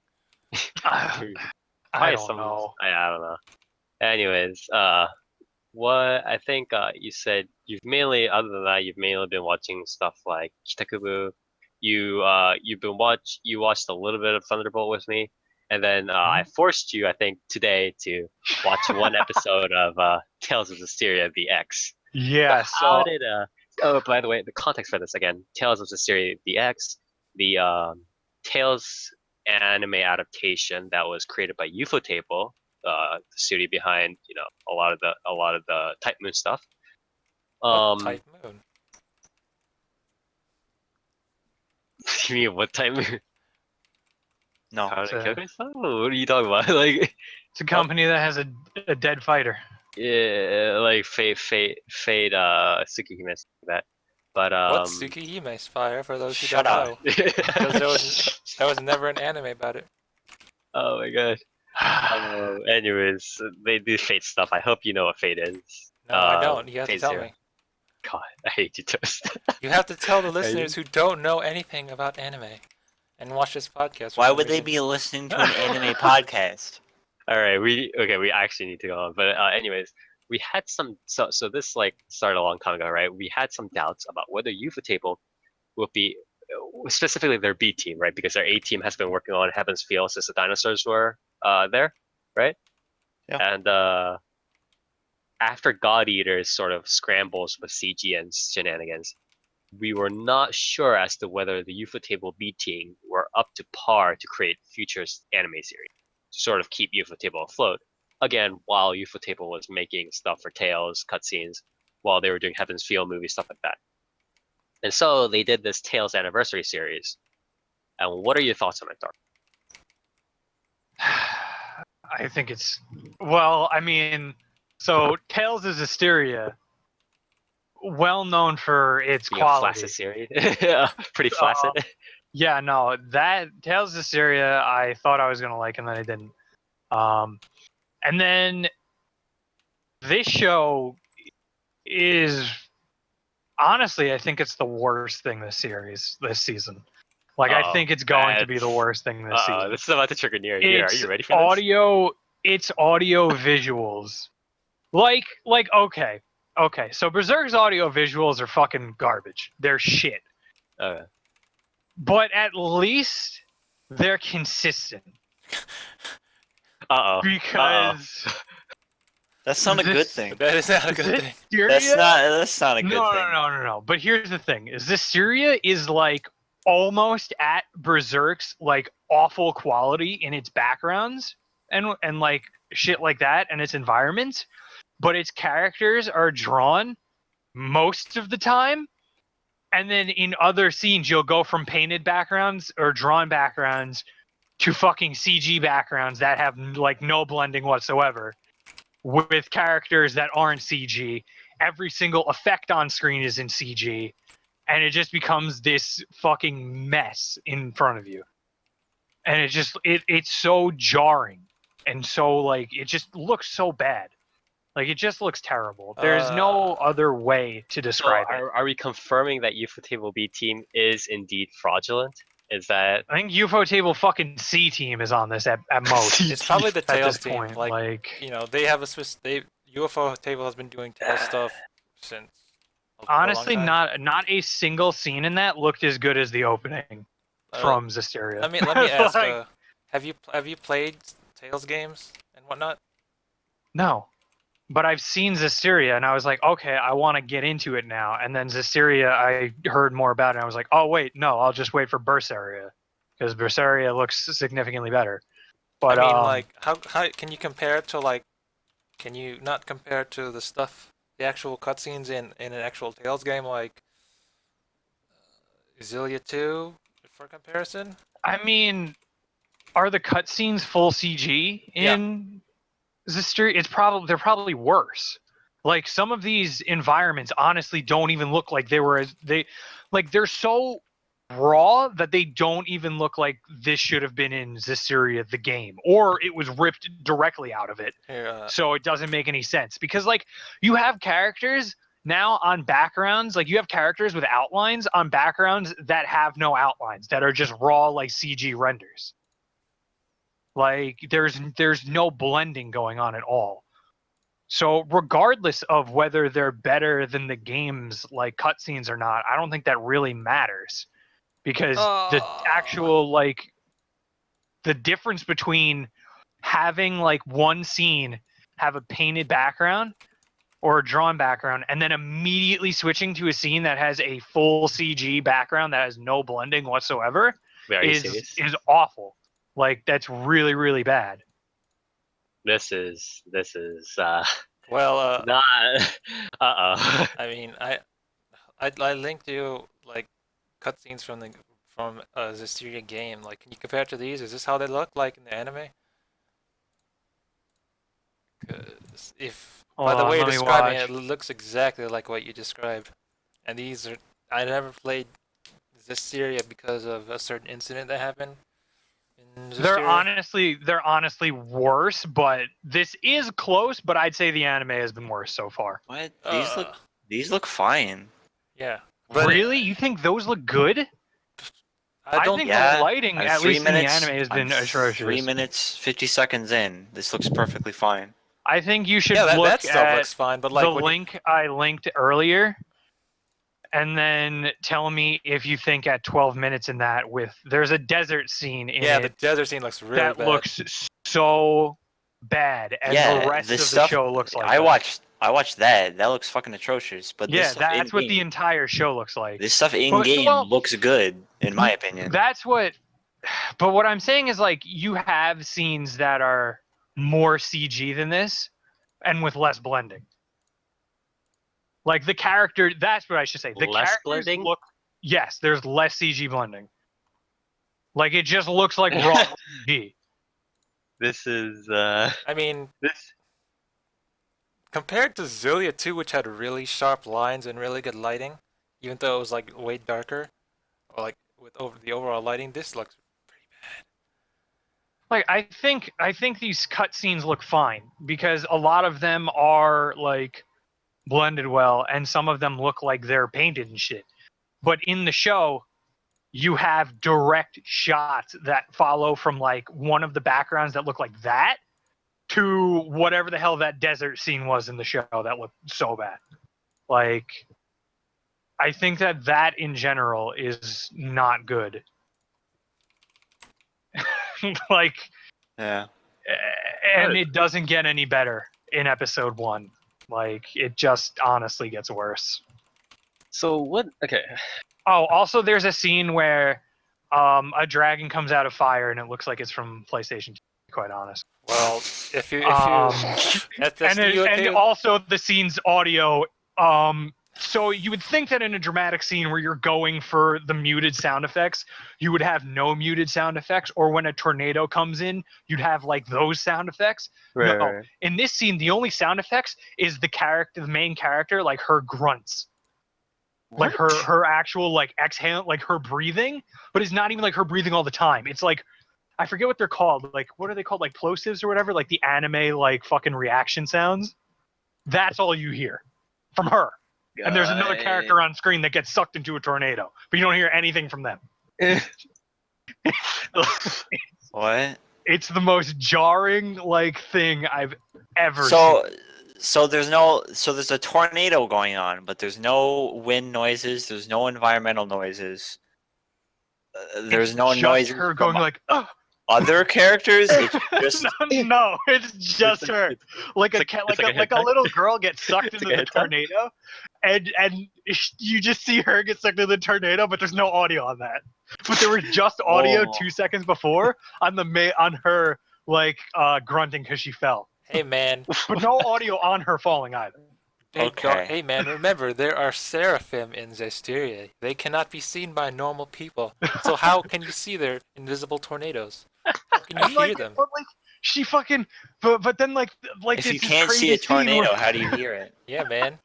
I Probably don't know. I don't know. Anyways, what I think you said you've mainly, other than that, you've mainly been watching stuff like Kitakubu. You watched a little bit of Thunderbolt with me, and then I forced you, I think, today to watch one episode of Tales of Hysteria VX. Yeah. But how did oh, by the way, the context for this again, Tales of Hysteria VX, the Tales anime adaptation that was created by Ufotable, the studio behind a lot of the Type Moon stuff. What Type Moon? You mean what Type Moon? No. How It's to a- kill myself? What are you talking about? Like, It's a company that has a dead fighter. yeah, like Fate, Tsukihime, like that. But What's Tsukihime Spire for those who Shut don't up. know? Because there was never an anime about it. Oh my god. Anyways, they do Fate stuff. I hope you know what Fate is. No, I don't. You have to Fate tell Zero. me. God, I hate you, Toast. You have to tell the listeners who don't know anything about anime and watch this podcast. for Why some would they reason. be listening to an anime podcast? All right, we actually need to go on. But anyways, we had some so this like started a long time ago, right? We had some doubts about whether Ufotable will be specifically their B team, right? Because their A team has been working on Heaven's Feel since the dinosaurs were there, right? Yeah. And after God Eater's sort of scrambles with CG and shenanigans, we were not sure as to whether the Ufotable B team were up to par to create future anime series to sort of keep Ufotable afloat. Again, while Ufotable was making stuff for Tales, cutscenes, while they were doing Heaven's Feel movies, stuff like that. And so they did this Tales Anniversary series. And what are your thoughts on it, Dark? I think it's well. I mean, so Tales of Hysteria, well known for its Being a quality. flaccid series. Pretty flaccid. Yeah, no, that Tales of Hysteria, I thought I was gonna like, and then I didn't. And then this show is honestly, I think it's the worst thing this season. Like, I think it's going to be the worst thing this season. This is about to trigger near you. Are you ready for audio, this? It's audio visuals. Like, okay. Okay, so Berserk's audio visuals are fucking garbage. They're shit. Okay. But at least they're consistent. Uh-oh. Because That's not a good thing. That is not a good thing. Zisteria, That's not a good no, thing. no. But here's the thing: is Zisteria is like almost at Berserk's like awful quality in its backgrounds and like shit like that and its environments, but its characters are drawn most of the time. And then in other scenes, you'll go from painted backgrounds or drawn backgrounds to fucking CG backgrounds that have like no blending whatsoever with characters that aren't CG. Every single effect on screen is in CG, and it just becomes this fucking mess in front of you. And it's so jarring and so like it just looks so bad. Like it just looks terrible. There's no other way to So describe it. are we confirming that Table B team is indeed fraudulent? Is that I think UFO Table fucking C team is on this at most. It's probably the at Tails this team. point. Like, you know, they have a Swiss. UFO Table has been doing Tails stuff since. honestly, a long time. not a single scene in that looked as good as the opening from Zisteria. Let me ask. Like, have you played Tails games and whatnot? no, but I've seen Zisteria, and I was like, okay, I want to get into it now. And then Zisteria, I heard more about it, and I was like, oh wait, no, I'll just wait for Berseria because Berseria looks significantly better. But I mean, like, how can you compare it to like? Can you not compare it to the stuff, the actual cutscenes in an actual Tales game like Xillia 2 for comparison? I mean, are the cutscenes full CG in Zisteria? They're probably worse. Like some of these environments honestly don't even look like they're so raw that they don't even look like this should have been in Zisteria the game, or it was ripped directly out of it. Here, So it doesn't make any sense because like you have characters now on backgrounds, like you have characters with outlines on backgrounds that have no outlines, that are just raw like CG renders. Like there's no blending going on at all. So regardless of whether they're better than the game's like cutscenes or not, I don't think that really matters because the actual like the difference between having like one scene have a painted background or a drawn background and then immediately switching to a scene that has a full CG background that has no blending whatsoever wait, are you serious? is awful. Like that's really really bad. This is well, not uh-oh. I mean, I linked you like cutscenes from Zisteria game. Like, can you compare it to these? Is this how they look like in the anime? 'Cause by the way you're describing it, it looks exactly like what you described. And these are I never played Zisteria because of a certain incident that happened. They're honestly worse, but this is close. But I'd say the anime has been worse so far. What? These look fine. Yeah. But really, you think those look good? I think the lighting, at least in the anime, has been atrocious. 3 minutes 50 seconds in, this looks perfectly fine. I think you should that look stuff at looks fine, but like the link I linked earlier, and then tell me if you think at 12 minutes in that there's a desert scene in the desert scene looks really that bad. looks so bad, and the rest of the show looks like I watched that. That looks fucking atrocious. But this stuff that's what the entire show looks like. This stuff in game looks good, in my opinion. That's what. But what I'm saying is like you have scenes that are more CG than this, and with less blending. Like the character, that's what I should say. The less characters blending? yes, there's less CG blending. Like it just looks like raw CG. This is I mean, compared to Xillia 2, which had really sharp lines and really good lighting, even though it was like way darker, or like with the overall lighting, this looks pretty bad. Like I think these cutscenes look fine because a lot of them are like blended well, and some of them look like they're painted and shit. But in the show, you have direct shots that follow from like one of the backgrounds that look like that to whatever the hell that desert scene was in the show that looked so bad. Like, I think that in general is not good. Like, Yeah. and it doesn't get any better in episode 1. Like, it just honestly gets worse. So what? Okay. Oh, also there's a scene where a dragon comes out of fire and it looks like it's from PlayStation 2, to be quite honest. Well, if you that's And also the scene's audio. So you would think that in a dramatic scene where you're going for the muted sound effects, you would have no muted sound effects, or when a tornado comes in, you'd have like those sound effects. Right, No, right. in this scene, the only sound effects is the main character, like her grunts, like her actual like exhale, like her breathing, but it's not even like her breathing all the time. It's like, I forget what they're called. Like, what are they called? Like plosives or whatever. Like the anime like fucking reaction sounds. That's all you hear from her. And there's another character on screen that gets sucked into a tornado, but you don't hear anything from them. What? It's the most jarring like thing I've ever seen. So there's a tornado going on, but there's no wind noises. There's no environmental noises. There's It's no just noises her from going like, ugh. other characters. It's just No, it's just her. Like a little girl gets sucked into the tornado, and you just see her get sucked into the tornado, but there's no audio on that. But there was just audio 2 seconds before on her like grunting because she fell, Hey man, but no audio on her falling either. Okay. Hey man, remember there are seraphim in Zestiria. They cannot be seen by normal people. So how can you see their invisible tornadoes? How can you hear them? But like she fucking, but then like if it's you this can't see crazy a scene tornado, where- how do you hear it? Yeah, man.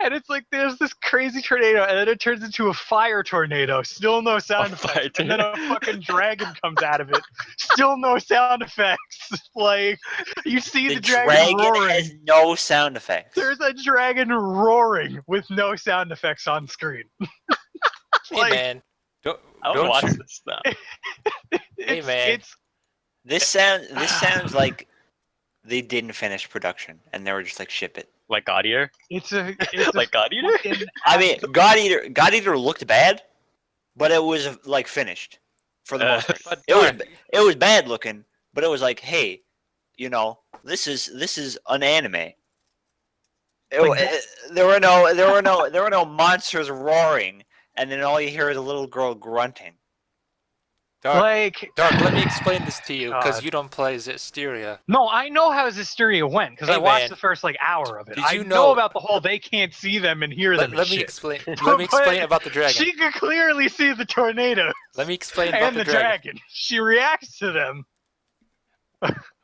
And it's like there's this crazy tornado, and then it turns into a fire tornado. Still no sound effects. And then a fucking dragon comes out of it. Still no sound effects. Like you see the dragon roaring. has no sound effects. There's a dragon roaring with no sound effects on screen. Hey man, I would don't watch you? this now. Hey, man. This sounds like they didn't finish production and they were just like, ship it. Like God Eater? It's a Like God Eater? fucking- I mean, God Eater looked bad, but it was like finished for the most part. But It was bad looking, but it was like, hey, you know, this is an anime. There were no monsters roaring, and then all you hear is a little girl grunting. Dark, like let me explain this to you, because God. you don't play Zestiria. No, I know how Zisteria went because Hey, I watched man. the first like hour of it. Did I you know know- about the whole they can't see them and hear them. Let and me shit. explain. But Let me explain about the dragon. She could clearly see the tornado Let me explain about and the the dragon. dragon. She reacts to them.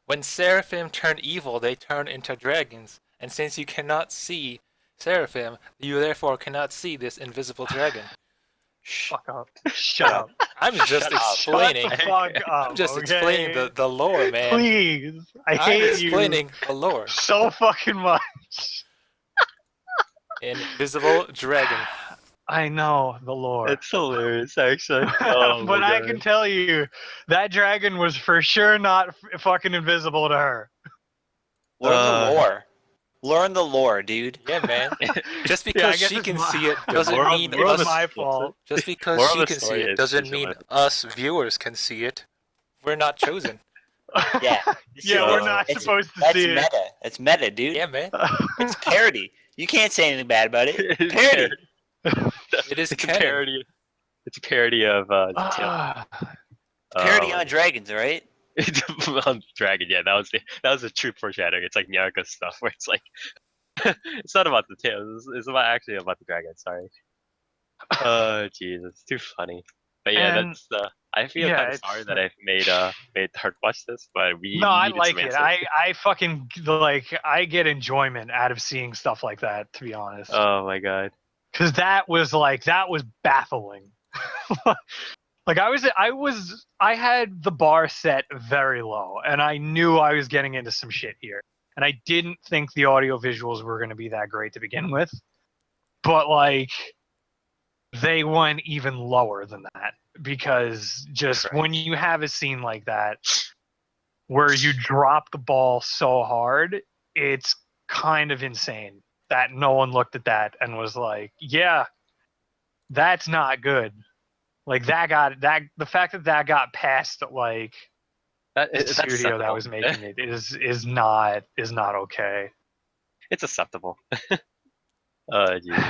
When seraphim turn evil, they turn into dragons. And since you cannot see seraphim, you therefore cannot see this invisible dragon. Shh. Fuck up. Shut up. I'm just Shut up. explaining. Shut the fuck up. I'm just okay? explaining the lore, man. Please. I I'm hate you explaining the lore. so fucking much. Invisible dragon. I know the lore. It's hilarious, actually. Oh, but my I God. can tell you, that dragon was for sure not fucking invisible to her. Learn Uh, the lore. Learn the lore, dude. Yeah, man. Just Yeah, I because guess she it's can my- see it Yeah, doesn't moral- mean moral of It's the- us. my fault. Just because moral of she the can see story it is doesn't she's mean alive. us viewers can see it. We're not chosen. Yeah. Yeah, we're not It's- supposed to That's see it. meta. It's meta, dude. Yeah, man. It's parody. You can't say anything bad about it. It's Parody. It is It's a canon. parody. It's a parody of Tales. Ah, Parody on dragons, right? It's on Dragon. Yeah, that was a true foreshadowing. It's like Nyaruka stuff where it's like it's not about the tails. It's actually about the dragon. Sorry. Oh Jesus, too funny. But yeah, And- that's I feel yeah, kind of it's- sorry that I made Dark watch this, but we no, I needed like some it. answers. I fucking like. I get enjoyment out of seeing stuff like that. To be honest, Oh my God. because that was baffling. Like I had the bar set very low, and I knew I was getting into some shit here, and I didn't think the audio visuals were going to be that great to begin with, but like they went even lower than that, because just Correct. when you have a scene like that where you drop the ball so hard, it's kind of insane that no one looked at that and was like, yeah, that's not good. Like the fact that got past like the That's studio that acceptable. was making it is not okay. It's acceptable. Oh Jesus.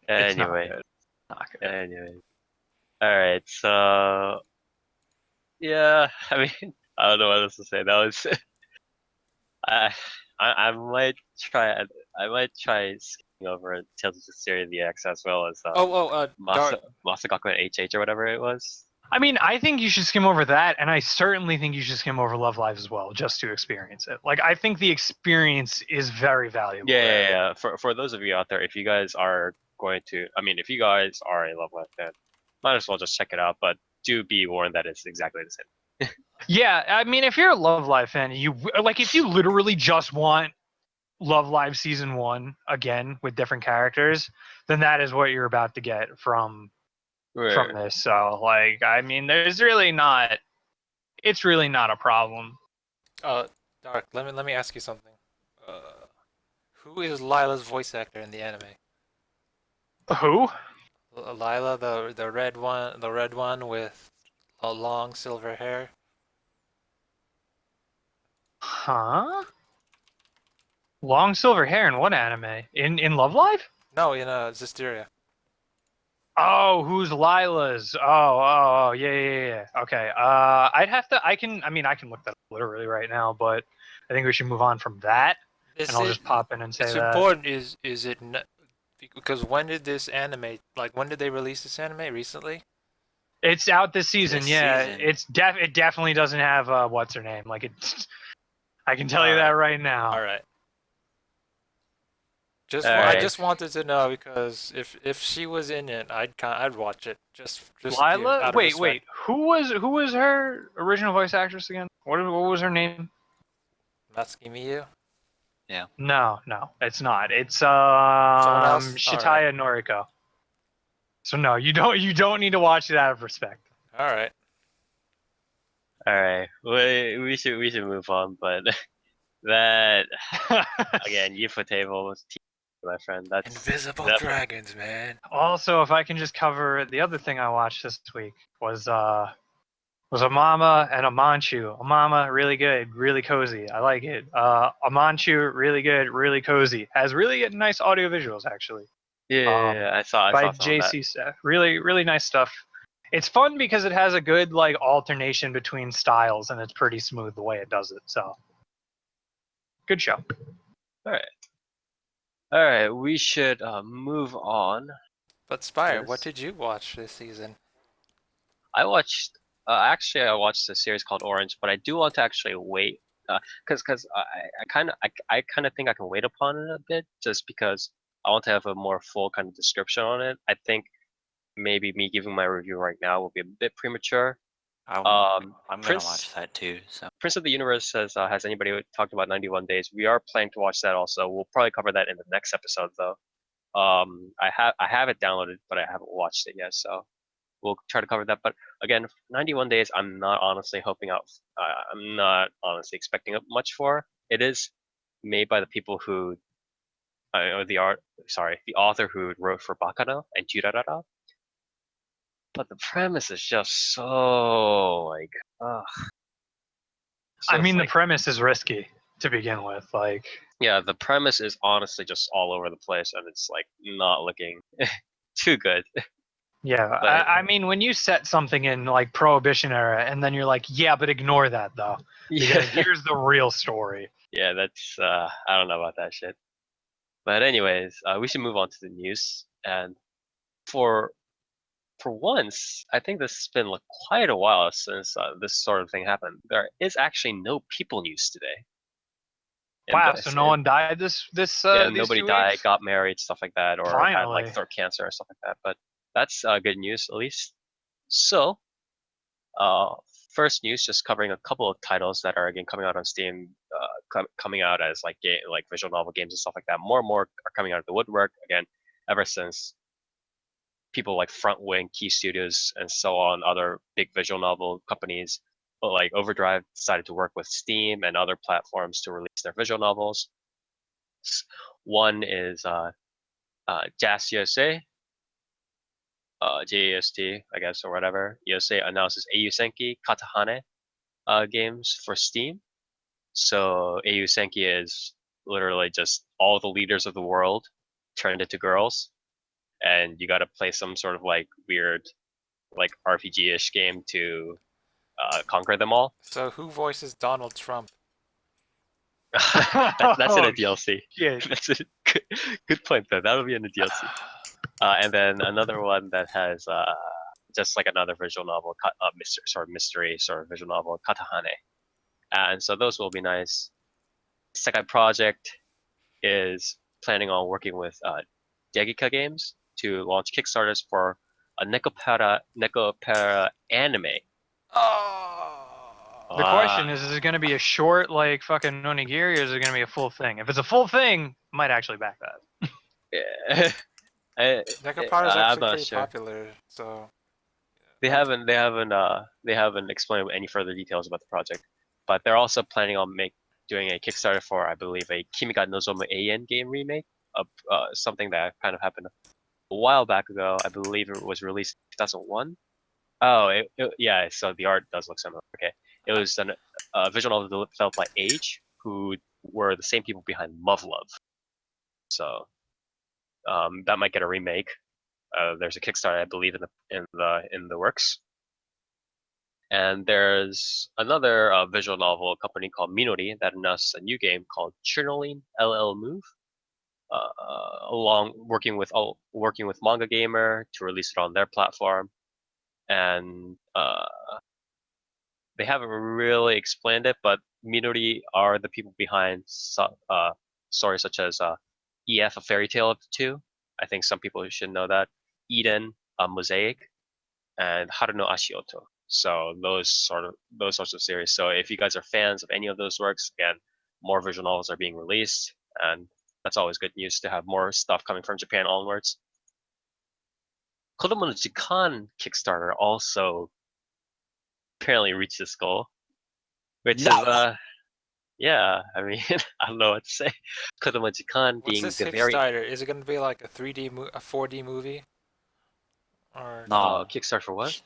It's not Anyway, good. Not good. anyway. All right. So yeah, I mean, I don't know what else to say. That was I, I might try. I might try skipping over Tales of Systeria DX as well as Dark. Masagaku and HH or whatever it was. I mean, I think you should skim over that, and I certainly think you should skim over Love Live as well, just to experience it. Like, I think the experience is very valuable. Yeah. For those of you out there, if you guys are going to, I mean, if you guys are a Love Live fan, might as well just check it out. But do be warned that it's exactly the same. Yeah, I mean, if you're a Love Live fan, if you literally just want Love Live season 1 again with different characters, then that is what you're about to get from Right. this. So, like, I mean, it's really not a problem. Dark. Let me ask you something. Who is Lila's voice actor in the anime? Who? Lila, the red one with long silver hair. Huh? Long silver hair in what anime? In Love Live? No, in Zisteria. Oh, who's Lila's? Yeah. Okay. I can look that up literally right now, but I think we should move on from that, and I'll just pop in and say It's that. important. Is it because when did this anime, like, when did they release this anime? Recently? It's out this season. This Yeah, season. it definitely doesn't have what's her name. Like it, I can tell you that Alright. right now. All right. I Alright. just wanted to know because if she was in it, I'd watch it just Lila? out of Wait. respect. Who was her original voice actress again? What was her name? Natsuki Miyu? No, it's not. It's Someone else? Shitaya Noriko. So no, you don't need to watch it out of respect. All right. We should move on, but that again, Ufotable was my friend. That's Invisible definitely- dragons, man. Also, if I can just cover the other thing I watched this week was Amama and Amanchu. Amama, really good, really cozy. I like it. Amanchu, really good, really cozy. Has really nice audio visuals actually. Yeah, I saw By some of that. JC Seth. Really nice stuff. It's fun because it has a good like alternation between styles, and it's pretty smooth the way it does it. So, good show. All right, we should move on. But Spire, Yes. what did you watch this season? I watched I watched a series called Orange, but I do want to actually wait because I kind of think I can wait upon it a bit just because I want to have a more full kind of description on it. I think maybe me giving my review right now will be a bit premature. I'm gonna Prince- watch that too. So Prince of the Universe says, has anybody talked about 91 Days? We are planning to watch that also. We'll probably cover that in the next episode though. I have it downloaded, but I haven't watched it yet, so we'll try to cover that. But again, 91 Days, I'm not honestly hoping out. I'm not honestly expecting much for. It is made by the people who, or the author who wrote for Bakara and Jirarara. But the premise is just so like, ugh. So I it's mean, the like, premise is risky to begin with. Like, yeah, the premise is honestly just all over the place, and it's like not looking too good. yeah, But- I mean, when you set something in like Prohibition era, and then you're like, yeah, but ignore that though, because here's the real story. Yeah, that's I don't know about that shit. But anyways, we should move on to the news. And for once, I think this has been like quite a while since this sort of thing happened. There is actually no people news today. And Wow, this- so no one died this yeah, these nobody 2 died, weeks? got married, stuff like that, or had Finally. like throat cancer or stuff like that. But that's good news at least. So, first news, just covering a couple of titles that are again coming out on Steam, coming out as like visual novel games and stuff like that. More and more are coming out of the woodwork again, ever since people like Frontwing, Key Studios, and so on, other big visual novel companies, like Overdrive, decided to work with Steam and other platforms to release their visual novels. One is JAS USA, JAST, I guess, or whatever. USA announces AU Senki Katahane games for Steam. So AU Senki is literally just all the leaders of the world turned into girls, and you got to play some sort of like weird, like RPG-ish game to conquer them all. So who voices Donald Trump? That's in a Oh, DLC. shit. That's a good point though. That'll be in the DLC. And then another one that has just like another visual novel, mystery sort of visual novel, Katahane. And so those will be nice. Second project is planning on working with Degika Games to launch Kickstarters for a Nekopara anime. Oh. The question is it going to be a short, like, fucking onigiri, or is it going to be a full thing? If it's a full thing, I might actually back that. Yeah. Nekopara is I'm actually not pretty sure. popular, so They haven't explained any further details about the project, but they're also planning on doing a Kickstarter for, I believe, a Kimi ga Nozomu Eien game remake of something that kind of happened a while back ago. I believe it was released in 2001. Oh, yeah. So the art does look similar. Okay, it was a visual novel developed by Age, who were the same people behind Love Love. So that might get a remake. There's a Kickstarter, I believe, in the works. And there's another visual novel company called Minori that announced a new game called Churnoline LL Move, along working with Manga Gamer to release it on their platform. And they haven't really explained it, but Minori are the people behind stories such as EF, A Fairy Tale of the Two. I think some people should know that. Eden, Mosaic, and Haru no Ashioto. So those sorts of series. So if you guys are fans of any of those works, again, more visual novels are being released, and that's always good news to have more stuff coming from Japan onwards. Kodomo no Jikan Kickstarter also apparently reached its goal, which No. is yeah, I mean, I don't know what to say. Kodomo Jikan what's being this the very Kickstarter? Is it going to be like a 4D movie? Or No. Kickstarter for what?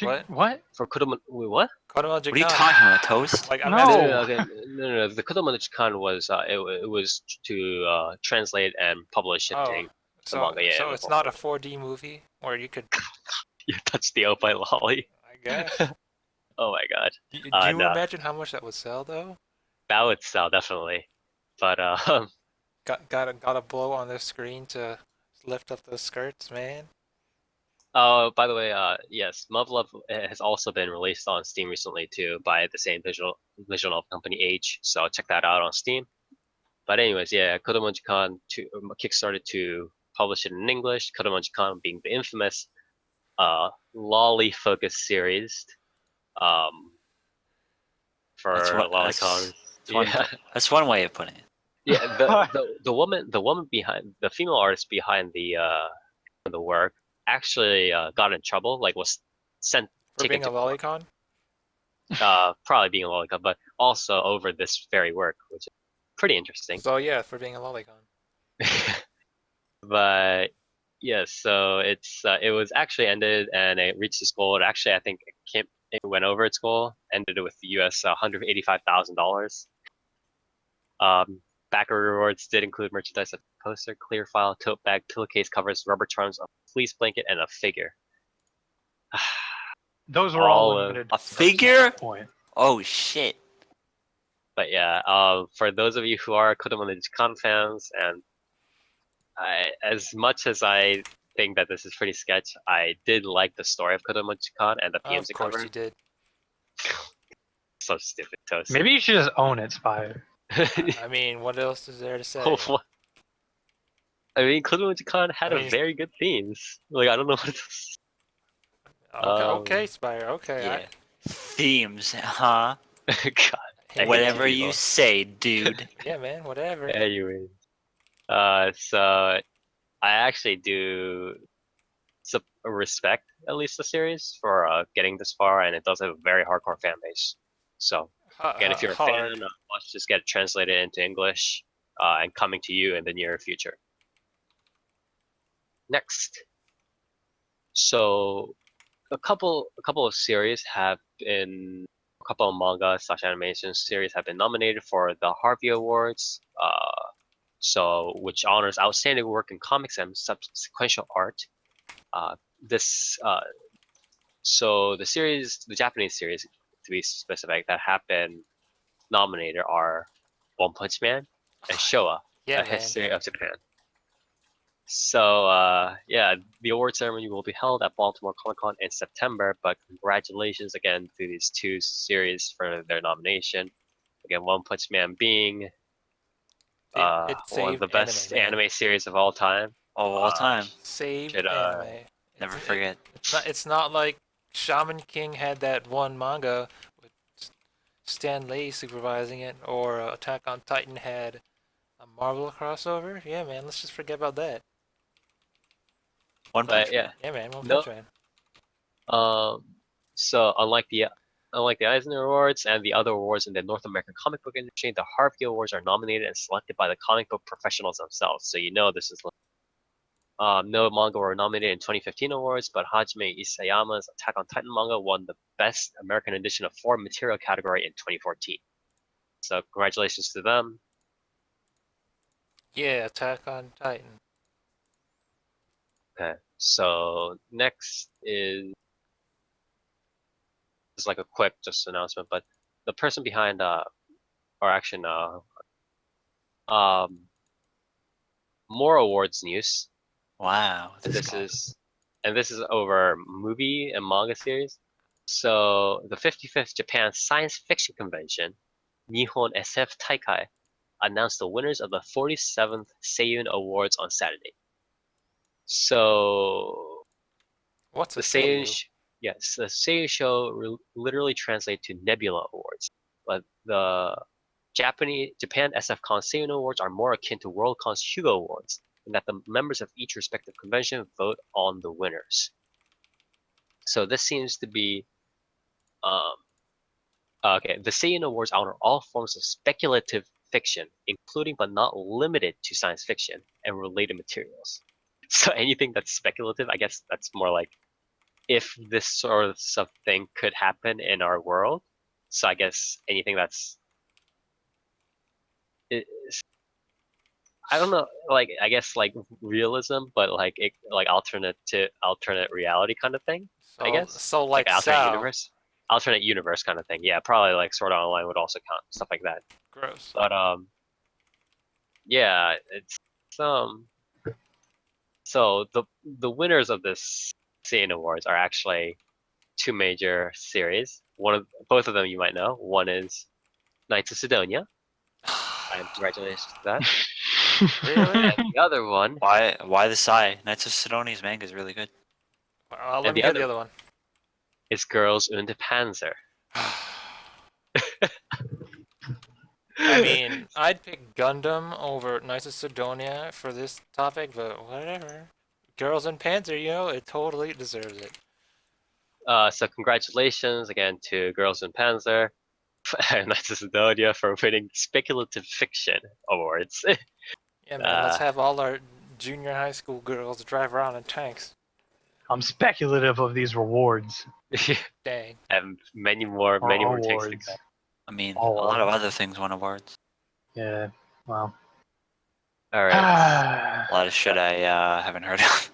what? What? For Kodomo, wait, what? Kodomo What are you Jikan. talking about, Toast? Like I No. meant No, okay, no. The Kodomo no Jikan was it was to translate and publish it oh, in the so manga. Yeah, so it's not a 4D movie, or you could, you touched the opie lolly. I guess. Oh my god. Do you No, imagine how much that would sell though? that would sell definitely. But Got a blow on the screen to lift up those skirts, man. oh, by the way, yes, Love has also been released on Steam recently too by the same visual novel company Age. So check that out on Steam. But anyways, yeah, Kodomo Jikan kickstarted to publish it in English. Kodomo Jikan being the infamous lolly focused series um, That's for what. lolicons. That's one. Yeah, That's one way of putting it. yeah. The woman behind the female artist behind the work actually got in trouble. Like was sent For taken being a to court. lolicon? Probably being a lolicon, but also over this very work, which is pretty interesting. So yeah, for being a lolicon. But yes, so it was actually ended and it reached its goal. Actually, I think it went over its goal, ended it with the US $185,000. Backer rewards did include merchandise such as poster, clear file, tote bag, pillowcase covers, rubber charms, a fleece blanket, and a figure. Those were all All of, limited. A figure? Point. Oh shit. but yeah, for those of you who are Kodomo no Jikan fans, and as much as I think that this is pretty sketch, I did like the story of Kodomo Jikan and the themes Of it course covered. you did. So stupid, Toast. Maybe you should just own it, Spire. I mean, what else is there to say? I mean, Kodomo Jikan had I mean, a very good themes. Like I don't know what else. okay, Spire. Okay, Yeah. Themes, huh? God. I hate Whatever you you people. say, dude. yeah, man. Whatever. Anyway, so I actually do respect at least the series for getting this far, and it does have a very hardcore fan base. So again, if you're a fan, Hard. watch this get translated into English. and coming to you in the near future. Next, so a couple of series have been, a couple of manga / animation series have been nominated for the Harvey Awards. Which honors outstanding work in comics and sequential art. This So the Japanese series, to be specific, that have been nominated are One Punch Man and Showa, Yeah, A man. History of Japan. So yeah, the award ceremony will be held at Baltimore Comic-Con in September, but congratulations again to these two series for their nomination. Again, One Punch Man being It one of saved the best man. anime series of all time. Of all time. Saved Should, anime. Never It's- forget. It's not like Shaman King had that one manga with Stan Lee supervising it, or Attack on Titan had a Marvel crossover. Yeah, man. Let's just forget about that. One But Punch yeah, Man. Yeah, man. One no. Punch Man. So unlike the Eisner Awards and the other awards in the North American comic book industry, the Harvey Awards are nominated and selected by the comic book professionals themselves. So this is no manga were nominated in 2015 awards, but Hajime Isayama's Attack on Titan manga won the Best American Edition of 4 material category in 2014. So congratulations to them. Yeah, Attack on Titan. Okay. So next is like a quick just announcement, but the person behind more awards news. Wow. This is over movie and manga series. So the 55th Japan Science Fiction Convention, Nihon SF Taikai, announced the winners of the 47th Seiyun Awards on Saturday. So What's a the Seiyu, Seiyu? yes, the Seiyu show literally translates to Nebula Awards, but the Japan SFCon Seiyu Awards are more akin to Worldcon's Hugo Awards, in that the members of each respective convention vote on the winners. So this seems to be okay. The Seiyu Awards honor all forms of speculative fiction, including but not limited to science fiction and related materials. So anything that's speculative, I guess that's more like if this sort of thing could happen in our world. So I guess anything that's I don't know, like I guess like realism, but like alternate reality kind of thing. I guess So like like alternate universe kind of thing. Yeah, probably like Sword Art Online would also count, stuff like that. Gross. But yeah, it's so the winners of this Scene Awards are actually two major series. Both of them you might know. One is Knights of Sidonia, and congratulations to that. Really? And the other one, Why the sigh? Knights of Sidonia's manga is really good. Well, let and me the hear other the other one. is Girls und Panzer. I mean, I'd pick Gundam over Knights of Sidonia for this topic, but whatever. Girls in Panzer, it totally deserves it. So congratulations again to Girls und Panzer and Knights of Sidonia for winning speculative fiction awards. Yeah, man, let's have all our junior high school girls drive around in tanks. I'm speculative of these rewards. Dang. and many more Or things to awards. come. I mean, All a lot of of other things won awards. Yeah. Well. All right. A lot of shit I haven't heard of.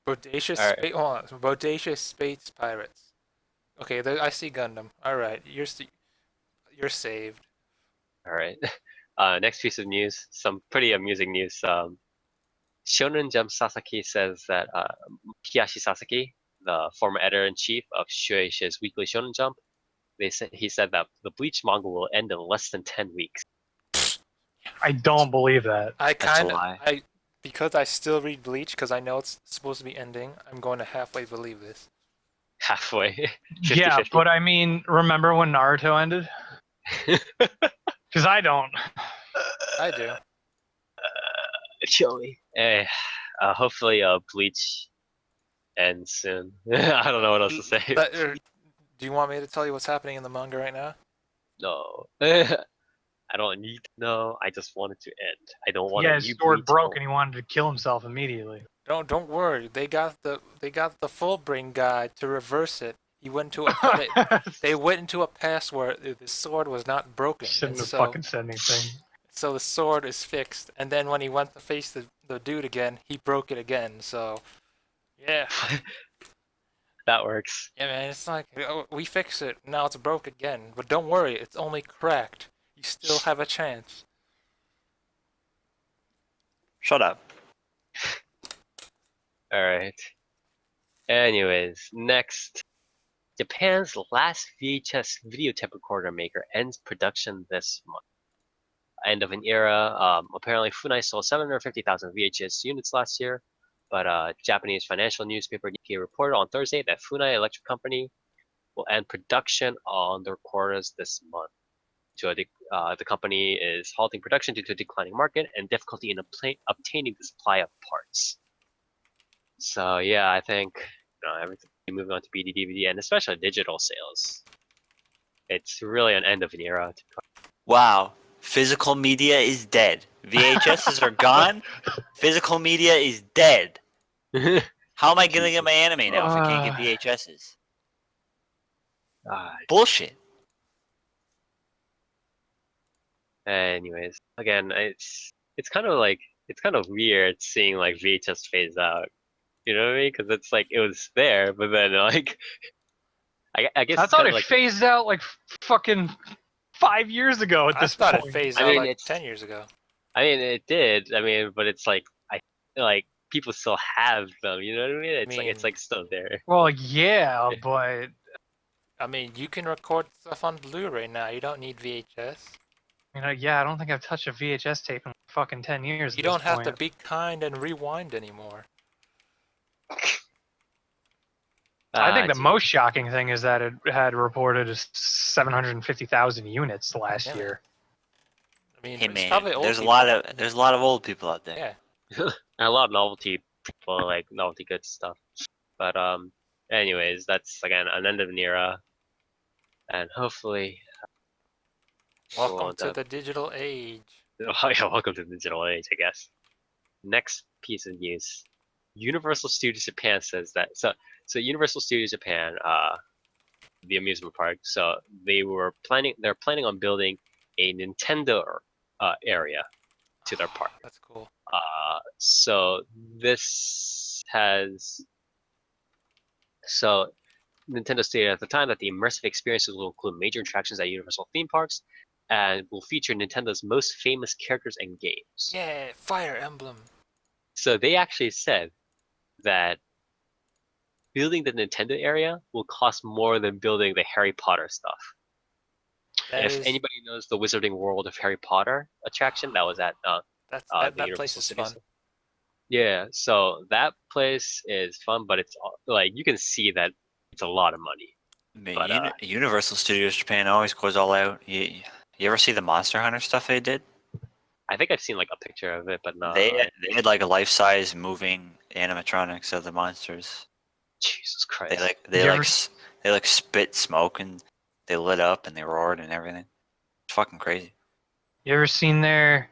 Bodacious Alright. space. Hold on. Bodacious space pirates. Okay, I see Gundam. All right, you're saved. All right. Next piece of news, some pretty amusing news. Shonen Jump Sasaki says that Kiyoshi Sasaki, the former editor-in-chief of Shueisha's Weekly Shonen Jump, he said that the Bleach manga will end in less than 10 weeks. I don't believe that. That's a lie. Because I still read Bleach because I know it's supposed to be ending. I'm going to halfway believe this. Halfway. 50-50. Yeah, but I mean, remember when Naruto ended? Because I don't. I do. Chilly. Hopefully, Bleach ends soon. I don't know what else to say. Do you want me to tell you what's happening in the manga right now? No. I don't need to know. I just want it to end. I don't want Yeah, a his new sword Bleach. broke and he wanted to kill himself immediately. Don't worry. They got the full brain guide to reverse it. He went to they went into a past where the sword was not broken, Shouldn't and have so fucking said anything. so the sword is fixed. And then when he went to face the dude again, he broke it again. So yeah, That works. yeah, man. It's like oh, we fix it now. It's broke again, but don't worry. It's only cracked. You still have a chance. Shut up. All right. Anyways, next, Japan's last VHS videotape recorder maker ends production this month. End of an era. Apparently, Funai sold 750,000 VHS units last year, but Japanese financial newspaper Nikkei reported on Thursday that Funai Electric Company will end production on the recorders this month. The company is halting production due to a declining market and difficulty in obtaining the supply of parts. So yeah, I think everything moving on to BD, DVD, and especially digital sales. It's really an end of an era. Wow. Physical media is dead. VHSs are gone. Physical media is dead. How am I gonna get my anime now if I can't get VHSs? Bullshit. Anyways, again, it's kind of weird seeing like VHS phase out. You know what I mean? Because it's like it was there, but then like I guess I it's thought kind it of like phased out like fucking 5 years ago at I this thought point. it phased I out mean, like it's 10 years ago. I mean it did. I mean, but it's like I feel like people still have them. You know what I mean? It's like still there. Well, yeah, but I mean, you can record stuff on Blu-ray now. You don't need VHS. yeah, I don't think I've touched a VHS tape in fucking 10 years. You at this don't have to point. be kind and rewind anymore. I think the Geez. most shocking thing is that it had reported 750,000 units last Yeah, year. I mean, Hey it's man, probably old there's a people. lot of old people out there. Yeah. And a lot of novelty people like novelty good stuff. But anyways, that's again an end of an era, and hopefully Welcome to the digital age. yeah, welcome to the digital age, I guess. Next piece of news: Universal Studios Japan says that so Universal Studios Japan, the amusement park. So they're planning on building a Nintendo area to their park. That's cool. So this has so Nintendo stated at the time that the immersive experiences will include major attractions at Universal theme parks and will feature Nintendo's most famous characters and games. Yeah, Fire Emblem. So they actually said that building the Nintendo area will cost more than building the Harry Potter stuff. That If is, anybody knows the Wizarding World of Harry Potter attraction, that was at that the place Universal is Studios. fun. Yeah, so that place is fun, but it's like you can see that it's a lot of money. Man, But Universal Studios Japan always goes all out. You ever see the Monster Hunter stuff they did? I think I've seen like a picture of it, but no. They had like a life-size moving animatronics of the monsters. Jesus They Christ. like You ever they like spit smoke and they lit up and they roared and everything. It's fucking crazy. You ever seen their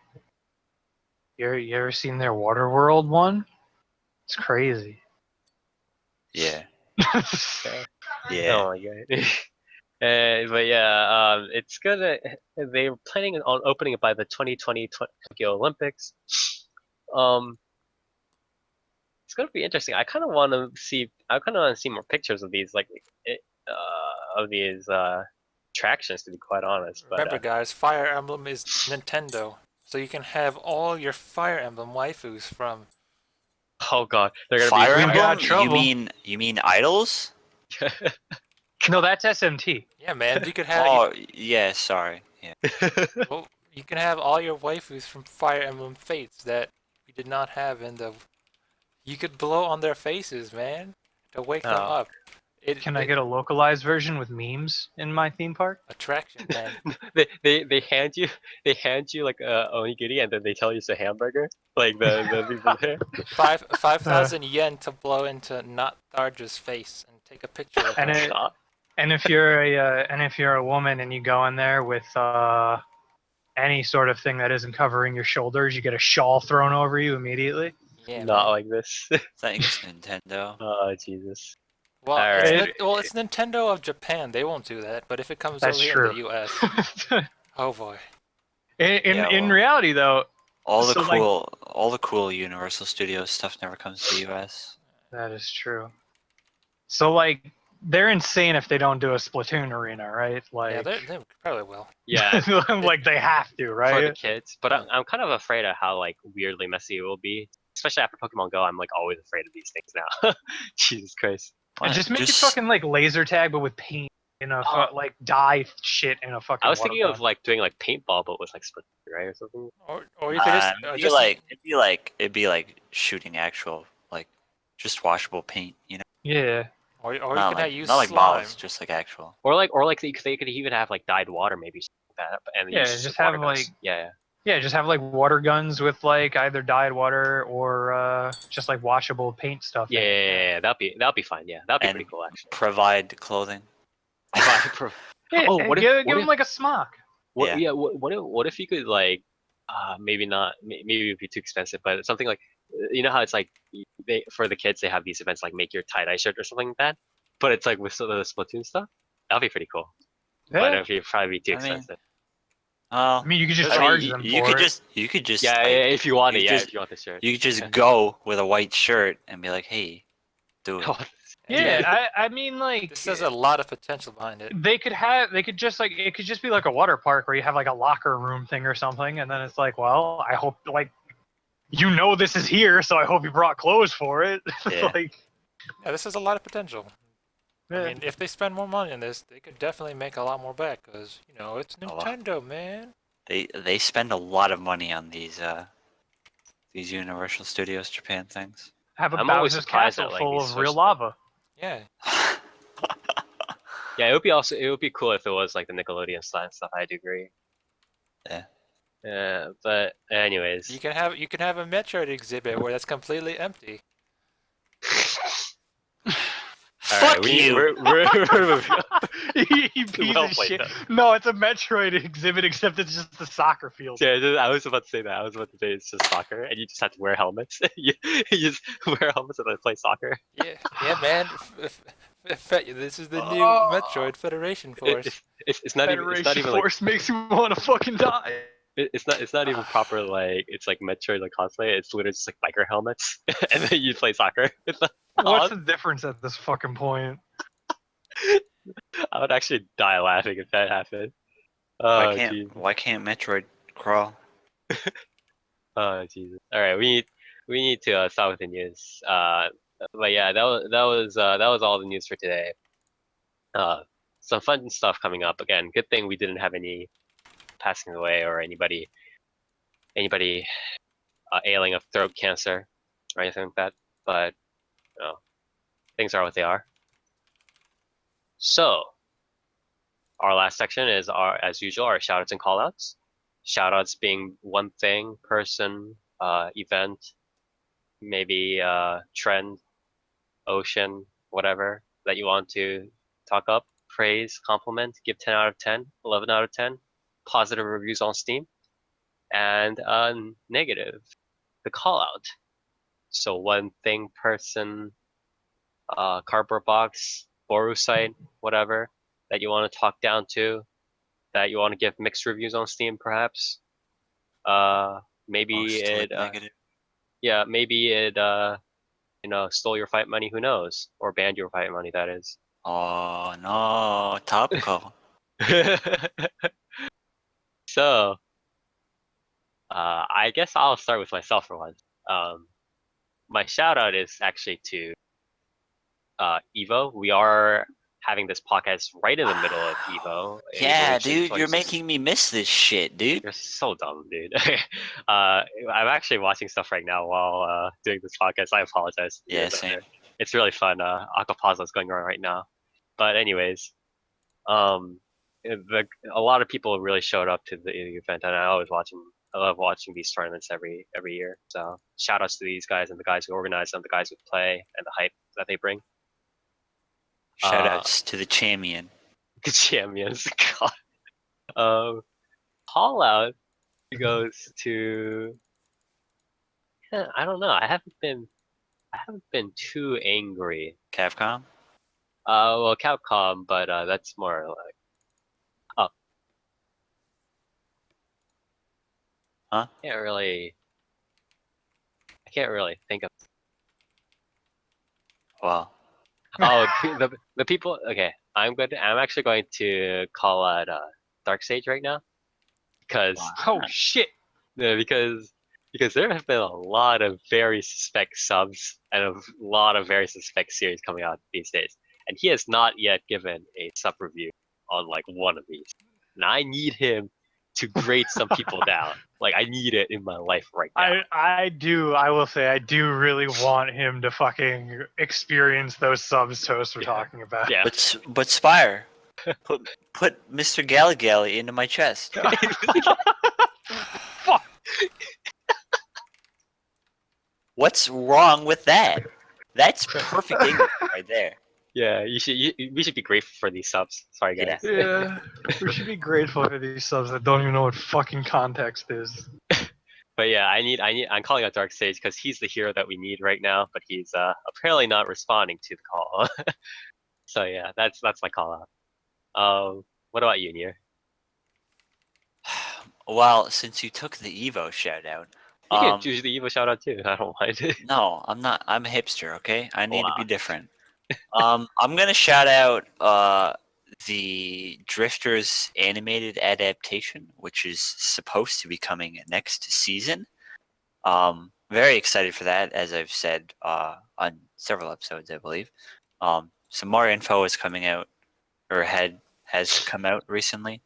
you ever seen their Waterworld one? It's crazy. Yeah. Yeah. Yeah. Oh my god. But yeah, it's gonna. They're planning on opening it by the 2020 Tokyo Olympics. Um, it's gonna be interesting. I kind of want to see. I kind of want to see more pictures of these, attractions. To be quite honest, but Remember, guys, Fire Emblem is Nintendo, so you can have all your Fire Emblem waifus from. oh god, they're gonna Fire be. We got Emblem? trouble. You mean idols? No, that's SMT. Yeah, man, you could have. Oh yeah, sorry. Yeah. Well, you can have all your waifus from Fire Emblem Fates that we did not have in the. You could blow on their faces, man, to wake them Oh. up. Can I get a localized version with memes in my theme park? attraction, man? they hand you like a onigiri and then they tell you it's a hamburger like the people there. 5,000 yen to blow into not Tharja's face and take a picture with And her. it, and if you're a woman and you go in there with any sort of thing that isn't covering your shoulders, you get a shawl thrown over you immediately. Yeah, Not man. like this. Thanks, Nintendo. Oh Jesus. Well, Alright. it's Nintendo of Japan. They won't do that. But if it comes That's over here true. in the U.S., oh boy. in reality, though, All the So, like- cool Universal Studios stuff never comes to the US. that is true. So like they're insane if they don't do a Splatoon arena, right? Yeah, Like, they probably will. Yeah, like they have to, for the right? kids. But I'm kind of afraid of how like weirdly messy it will be. Especially after Pokemon Go, I'm like always afraid of these things now. Jesus Christ. And just make it fucking like laser tag, but with paint in a like dye shit in a fucking. I was water thinking of gun. like doing like paintball, but with like Splatoon, right, or something. Or you could just It'd be like shooting actual just washable paint, you know. Yeah. or you Not could like use not like slime. balls, just like actual. Or like they could even have like dyed water, maybe something like that, and Yeah, use just water have, guns. like- yeah. Yeah, just have like water guns with like either dyed water or just like washable paint stuff. Yeah, in it. yeah, that'd be fine. Yeah, that'd be And pretty cool actually. Provide clothing. Yeah, Oh, and what if- give what them if- like a smock. What, Yeah. yeah. What if you could like, maybe not, maybe it'd be too expensive, but something like, you know how it's like, for the kids they have these events like make your tie-dye shirt or something like that, but it's like with some of the Splatoon stuff. That'd be pretty cool. But Yeah. it'd probably be too I mean, expensive. Oh, I mean, you could just I mean, charge you- them you for could it. you could just Yeah, like, yeah, if you want it, you yeah, just- if you want the shirt. you could just Yeah. go with a white shirt and be like, hey, do it. Yeah, I mean, like, This has a lot of potential behind it. they could just like, it could just be like a water park where you have like a locker room thing or something, and then it's like, well, I hope like, this is here, so I hope you brought clothes for it. Yeah. Like, Yeah, this has a lot of potential. yeah. I mean, if they spend more money on this, they could definitely make a lot more back. Cause it's A lot. Nintendo, man. They spend a lot of money on these Universal Studios Japan things. Have a I'm always Bowser's surprised castle at, like, full these of real Switch lava. Yeah. Yeah, it would be cool if it was like the Nickelodeon style and stuff. I'd agree. Yeah. Yeah, but anyways. You can have a Metroid exhibit where that's completely empty. Fuck you! You piece Well of played, shit. though. No, it's a Metroid exhibit, except it's just the soccer field. Yeah, I was about to say that. I was about to say it's just soccer, and you just have to wear helmets. you just wear helmets and then play soccer. Yeah, man. This is the new Oh. Metroid Federation Force. It's not even. It's not Federation even like. Force makes me want to fucking die. It's not even proper like. It's like Metroid like cosplay. It's literally just like biker helmets, and then you play soccer. What's the difference at this fucking point? I would actually die laughing if that happened. Oh jeez. Why can't Metroid crawl? Oh Jesus. All right, we need to start with the news. But yeah, that was all the news for today. Some fun stuff coming up. Again, good thing we didn't have any passing away or anybody ailing of throat cancer or anything like that. But things are what they are. So our last section is as usual, our shoutouts and callouts. Shoutouts being one thing, person, event, maybe trend, ocean, whatever that you want to talk up, praise, compliment, give 10 out of 10, 11 out of 10, positive reviews on Steam, and negative, the call out. So one thing, person, cardboard box, Boru site, whatever that you want to talk down to, that you want to give mixed reviews on Steam, perhaps. Maybe Most it, negative. yeah, maybe it, stole your fight money. Who knows? Or banned your fight money. That is. Oh no, topical. So, I guess I'll start with myself for once. My shout out is actually to Evo. We are having this podcast right in the middle of Evo. Yeah, Evolution dude, you're 26. making me miss this shit, dude. You're so dumb, dude. I'm actually watching stuff right now while doing this podcast. I apologize. Yeah, same. It's really fun. Acapazza is going on right now. But anyways, a lot of people really showed up to the event, and I love watching these tournaments every year. So shout outs to these guys and the guys who organize them, the guys who play, and the hype that they bring. Shoutouts to the champion. The champions. God. Call out. goes to. Yeah, I don't know. I haven't been too angry. Capcom. Well, Capcom, but that's more like. Oh, Huh? I can't really think of. Well, Oh, the people. Okay, I'm actually going to call out Dark Sage right now because Oh shit! because there have been a lot of very suspect subs and a lot of very suspect series coming out these days, and he has not yet given a sub review on like one of these. And I need him to grade some people down. Like I need it in my life right now. I will say I do really want him to fucking experience those subs Toast were Yeah. talking about. Yeah. but Spire, put Mr. Gallagally into my chest. Fuck! What's wrong with that? That's perfect English right there. Yeah, we should be grateful for these subs. Sorry, guys. Yeah, we should be grateful for these subs that don't even know what fucking context is. But yeah, I'm calling out Dark Sage because he's the hero that we need right now, but he's apparently not responding to the call. So yeah, that's my call out. What about you, Nier? Well, since you took the Evo shout out, You can choose the Evo shout out too. I don't mind. no, I'm not. I'm a hipster. Okay, I need to be Wow. different. I'm gonna shout out the Drifters animated adaptation, which is supposed to be coming next season. Very excited for that, as I've said on several episodes, I believe. Some more info is coming out, or has come out recently.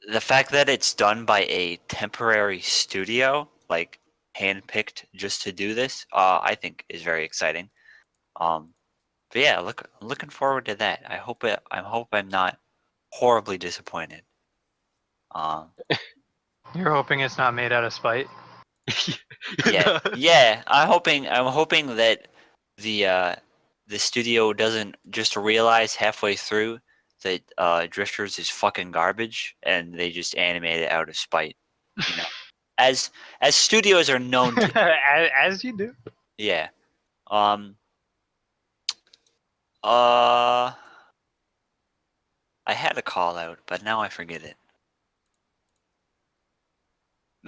The fact that it's done by a temporary studio, like handpicked just to do this, I think is very exciting. But yeah, I'm looking forward to that. I hope I'm not horribly disappointed. Um, You're hoping it's not made out of spite? yeah, yeah. I'm hoping that the studio doesn't just realize halfway through that Drifters is fucking garbage and they just animate it out of spite. You know, as studios are known to. As you do. Yeah. Um. Uh. I had a call out, but now I forget it.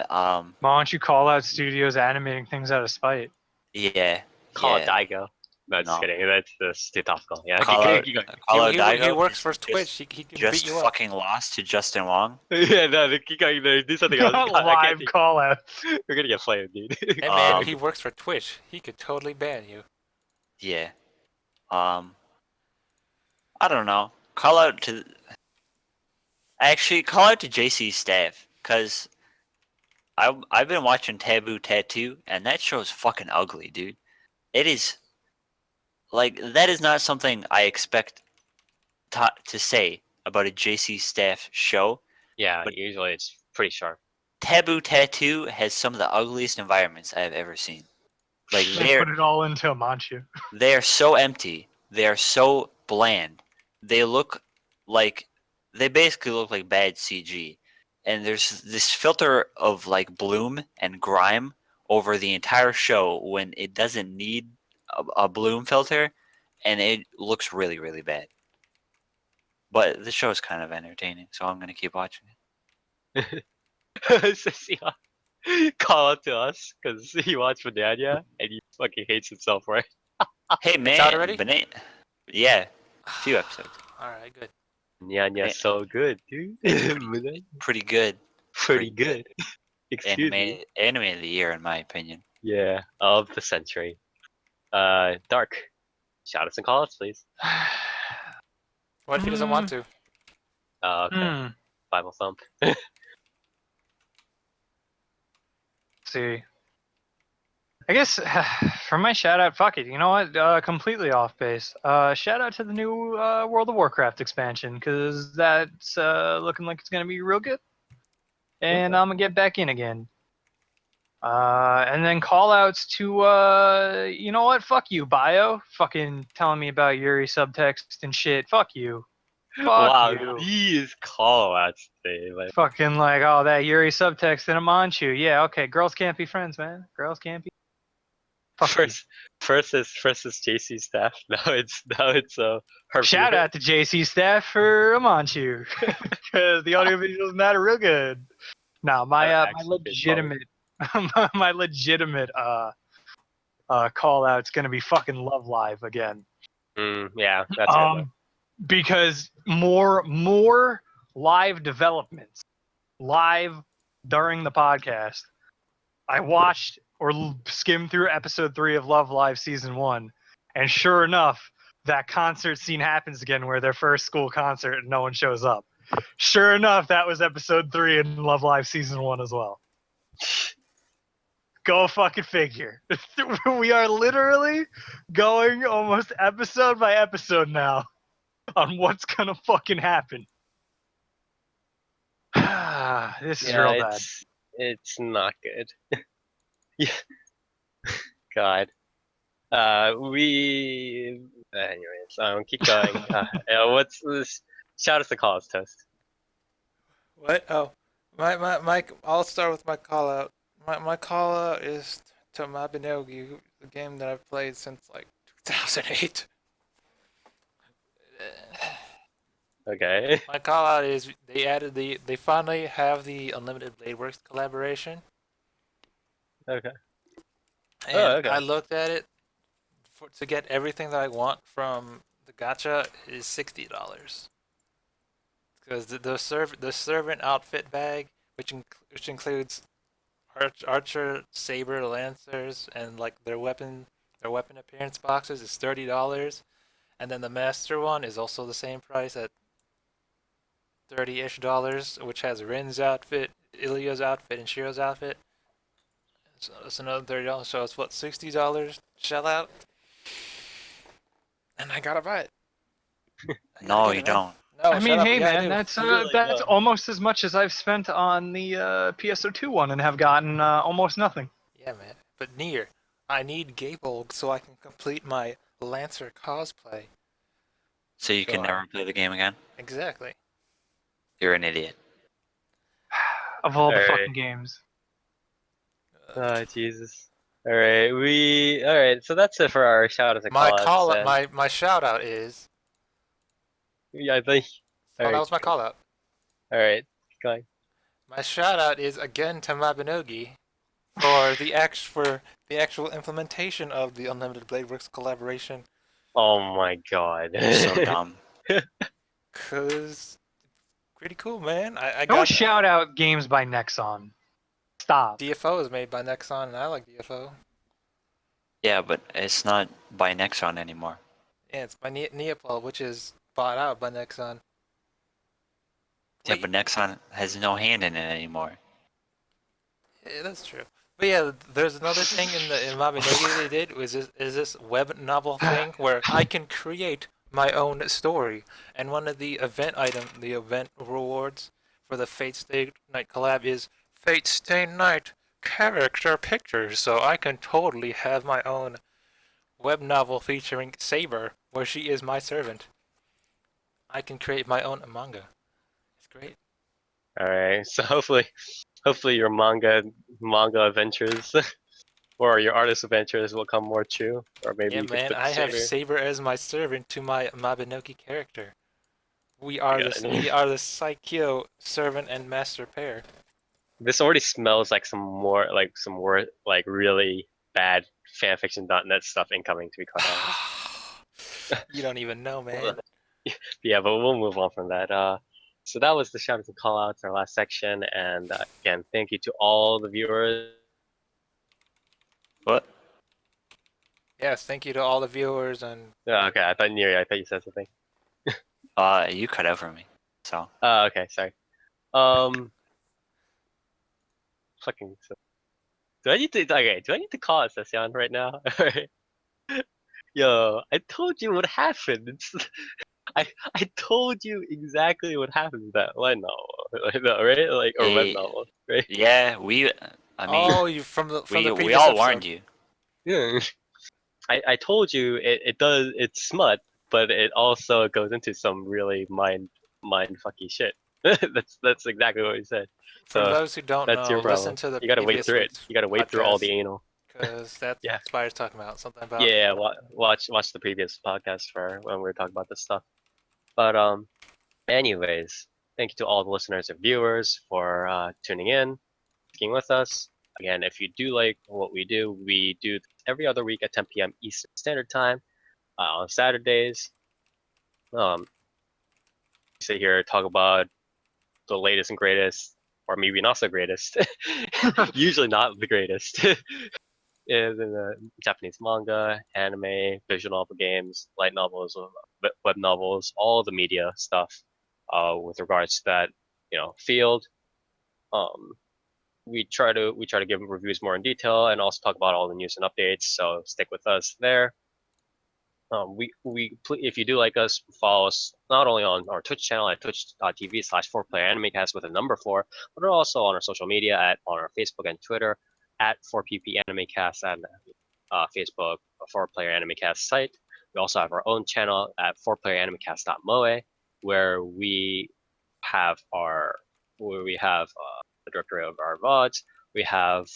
Why don't you call out studios animating things out of spite? Yeah. Call it Yeah. Daigo. No, just No. kidding. That's too topical. Yeah, Call out, keep going. call out He Daigo. works for just- Twitch. He can Just beat you up. fucking lost to Justin Wong. Yeah, no, keep going. No, do something else. God, I Live can't think. call out. We're gonna get flamed, dude. Hey man, Um, he works for Twitch. He could totally ban you. Yeah. I don't know. Call out to. Actually, call out to JC's staff, cause I've been watching Taboo Tattoo, and that show is fucking ugly, dude. It is like that is not something I expect to say about a JC staff show. Yeah, But- usually it's pretty sharp. Taboo Tattoo has some of the ugliest environments I have ever seen. Like They put it all into a manchu. they are so empty. They are so bland. They look like they basically look like bad CG. And there's this filter of like bloom and grime over the entire show when it doesn't need a bloom filter, and it looks really really bad. But the show is kind of entertaining, so I'm gonna keep watching it. Cecilia, call out to us because he watched Banana and he fucking hates himself, right? Hey man, out already? Yeah, a few episodes. All right, good. Nyanya's so good, dude. Pretty good. Pretty good. Excuse me. Anime of the year, in my opinion. Yeah, of the century. Dark. Shout outs and call outs, please. What if he doesn't want to? Okay. Bible thump. See. I guess for my shout out, fuck it. You know what? Completely off base. Shout out to the new World of Warcraft expansion because that's looking like it's gonna be real good. And I'm gonna get back in again. And then call outs to you know what? Fuck you, Bio. Fucking telling me about Yuri subtext and shit. Fuck you. Wow, you. these call-outs today. Like, Fucking like, oh, that Yuri subtext in a Manchu. Yeah, okay. Girls can't be friends, man. Girls can't be. Fuck you. first is JC staff. Now it's her Shout viewer. out to JC staff for a Manchu. Because the audio visuals matter real good. No, my Her my actual face color. legitimate my legitimate call out's gonna be fucking Love Live again. Yeah, that's a good one. Because more live developments live during the podcast. I watched or skimmed through episode 3 of Love Live season 1, and sure enough, that concert scene happens again where their first school concert and no one shows up. Sure enough, that was episode 3 in Love Live season 1 as well. Go fucking figure. We are literally going almost episode by episode now on what's gonna fucking happen. This is Yeah, real bad. it's not good. Yeah, God. Anyways, keep going. What's this? Shout us the call outs toast. What? Oh, I'll start with my call out. My call out is to Mabinogi, the game that I've played since like 2008. Okay. My call out is they finally have the Unlimited Blade Works collaboration. Okay. And okay. I looked at it to get everything that I want from the gacha is $60. Because the servant outfit bag, which includes archer, saber, lancers, and like their weapon appearance boxes is $30, and then the master one is also the same price at $30-ish, which has Rin's outfit, Ilya's outfit, and Shiro's outfit. So it's another $30. So it's what, $60 shell out, and I gotta buy it. No, you don't. No, I mean, shut up. hey Yeah, I man, do. that's Really that's don't. almost as much as I've spent on the PSO2 one and have gotten almost nothing. Yeah, man. But Nier, I need Gable so I can complete my Lancer cosplay. So you can God. never play the game again? Exactly. You're an idiot. Of all the Alright. fucking games. Oh Jesus. All right. So that's it for our shout outs and My call outs. my shout out is. Yeah, I think. Oh, that was my call out. All right, keep going. My shout out is again to Mabinogi for the actual implementation of the Unlimited Blade Works collaboration. Oh my God. So dumb. Cause pretty cool, man. I Don't got shout out games by Nexon. Stop. DFO is made by Nexon, and I like DFO. Yeah, but it's not by Nexon anymore. Yeah, it's by Neopol, which is bought out by Nexon. Yeah, Wait. but Nexon has no hand in it anymore. Yeah, that's true. But yeah, there's another thing in Mabinogi they did is this web novel thing where I can create my own story, and one of the event rewards for the Fate Stay Night collab is Fate Stay Night character pictures, so I can totally have my own web novel featuring Saber, where she is my servant. I can create my own manga. It's great. All right. So hopefully your manga adventures or your artist adventures will come more true, or maybe Yeah, you could man, put I have Saber. Saber as my servant to my Mabinogi character. We are Yeah. the Saikyo servant and master pair. This already smells like some more really bad fanfiction.net stuff incoming, to be quite honest. You don't even know, man. Yeah, but we'll move on from that. So that was the shout outs and call outs, our last section, and again, thank you to all the viewers. What? Yes, thank you to all the viewers and Okay, I thought you said something. You cut out for me. So. Okay, sorry. Fucking. Do I need to call it Session right now? Alright. Yo, I told you what happened. I told you exactly what happened with that light novel, no, right? Like, or web novel, right? Yeah, I mean, oh, you from the we previous all episode. warned you. Yeah. I told you it's smut, but it also goes into some really mind fucky shit. That's exactly what he said. For So those who don't that's your know, listen problem. to the You gotta wade previous through it. week's You gotta wade through all the podcast anal. because that's Yeah. what Spider's talking about. Something about Yeah, watch the previous podcast for when we were talking about this stuff. But anyways, thank you to all the listeners and viewers for tuning in, sticking with us. Again, if you do like what we do this every other week at 10 p.m. Eastern Standard Time on Saturdays. We sit here talk about the latest and greatest, or maybe not so greatest. Usually not the greatest. Is in the Japanese manga, anime, visual novel games, light novels, web novels, all the media stuff with regards to that, field. Um, we try to give reviews more in detail and also talk about all the news and updates. So stick with us there. If you do like us, follow us not only on our Twitch channel at twitch.tv/4PlayerAnimecast with a number 4, but also on our social media on our Facebook and Twitter at 4PPAnimeCast and Facebook 4PlayerAnimecast site. We also have our own channel at 4PlayerAnimecast.moe where we have the directory of our VODs. We have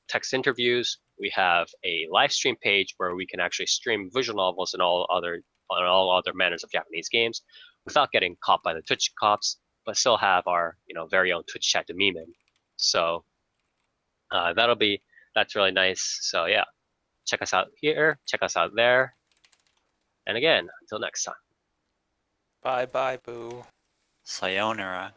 text interviews. We have a live stream page where we can actually stream visual novels and all other manners of Japanese games without getting caught by the Twitch cops, but still have our very own Twitch chat to meme in. So that's really nice. So yeah, check us out here, check us out there, and again, until next time. bye boo. Sayonara.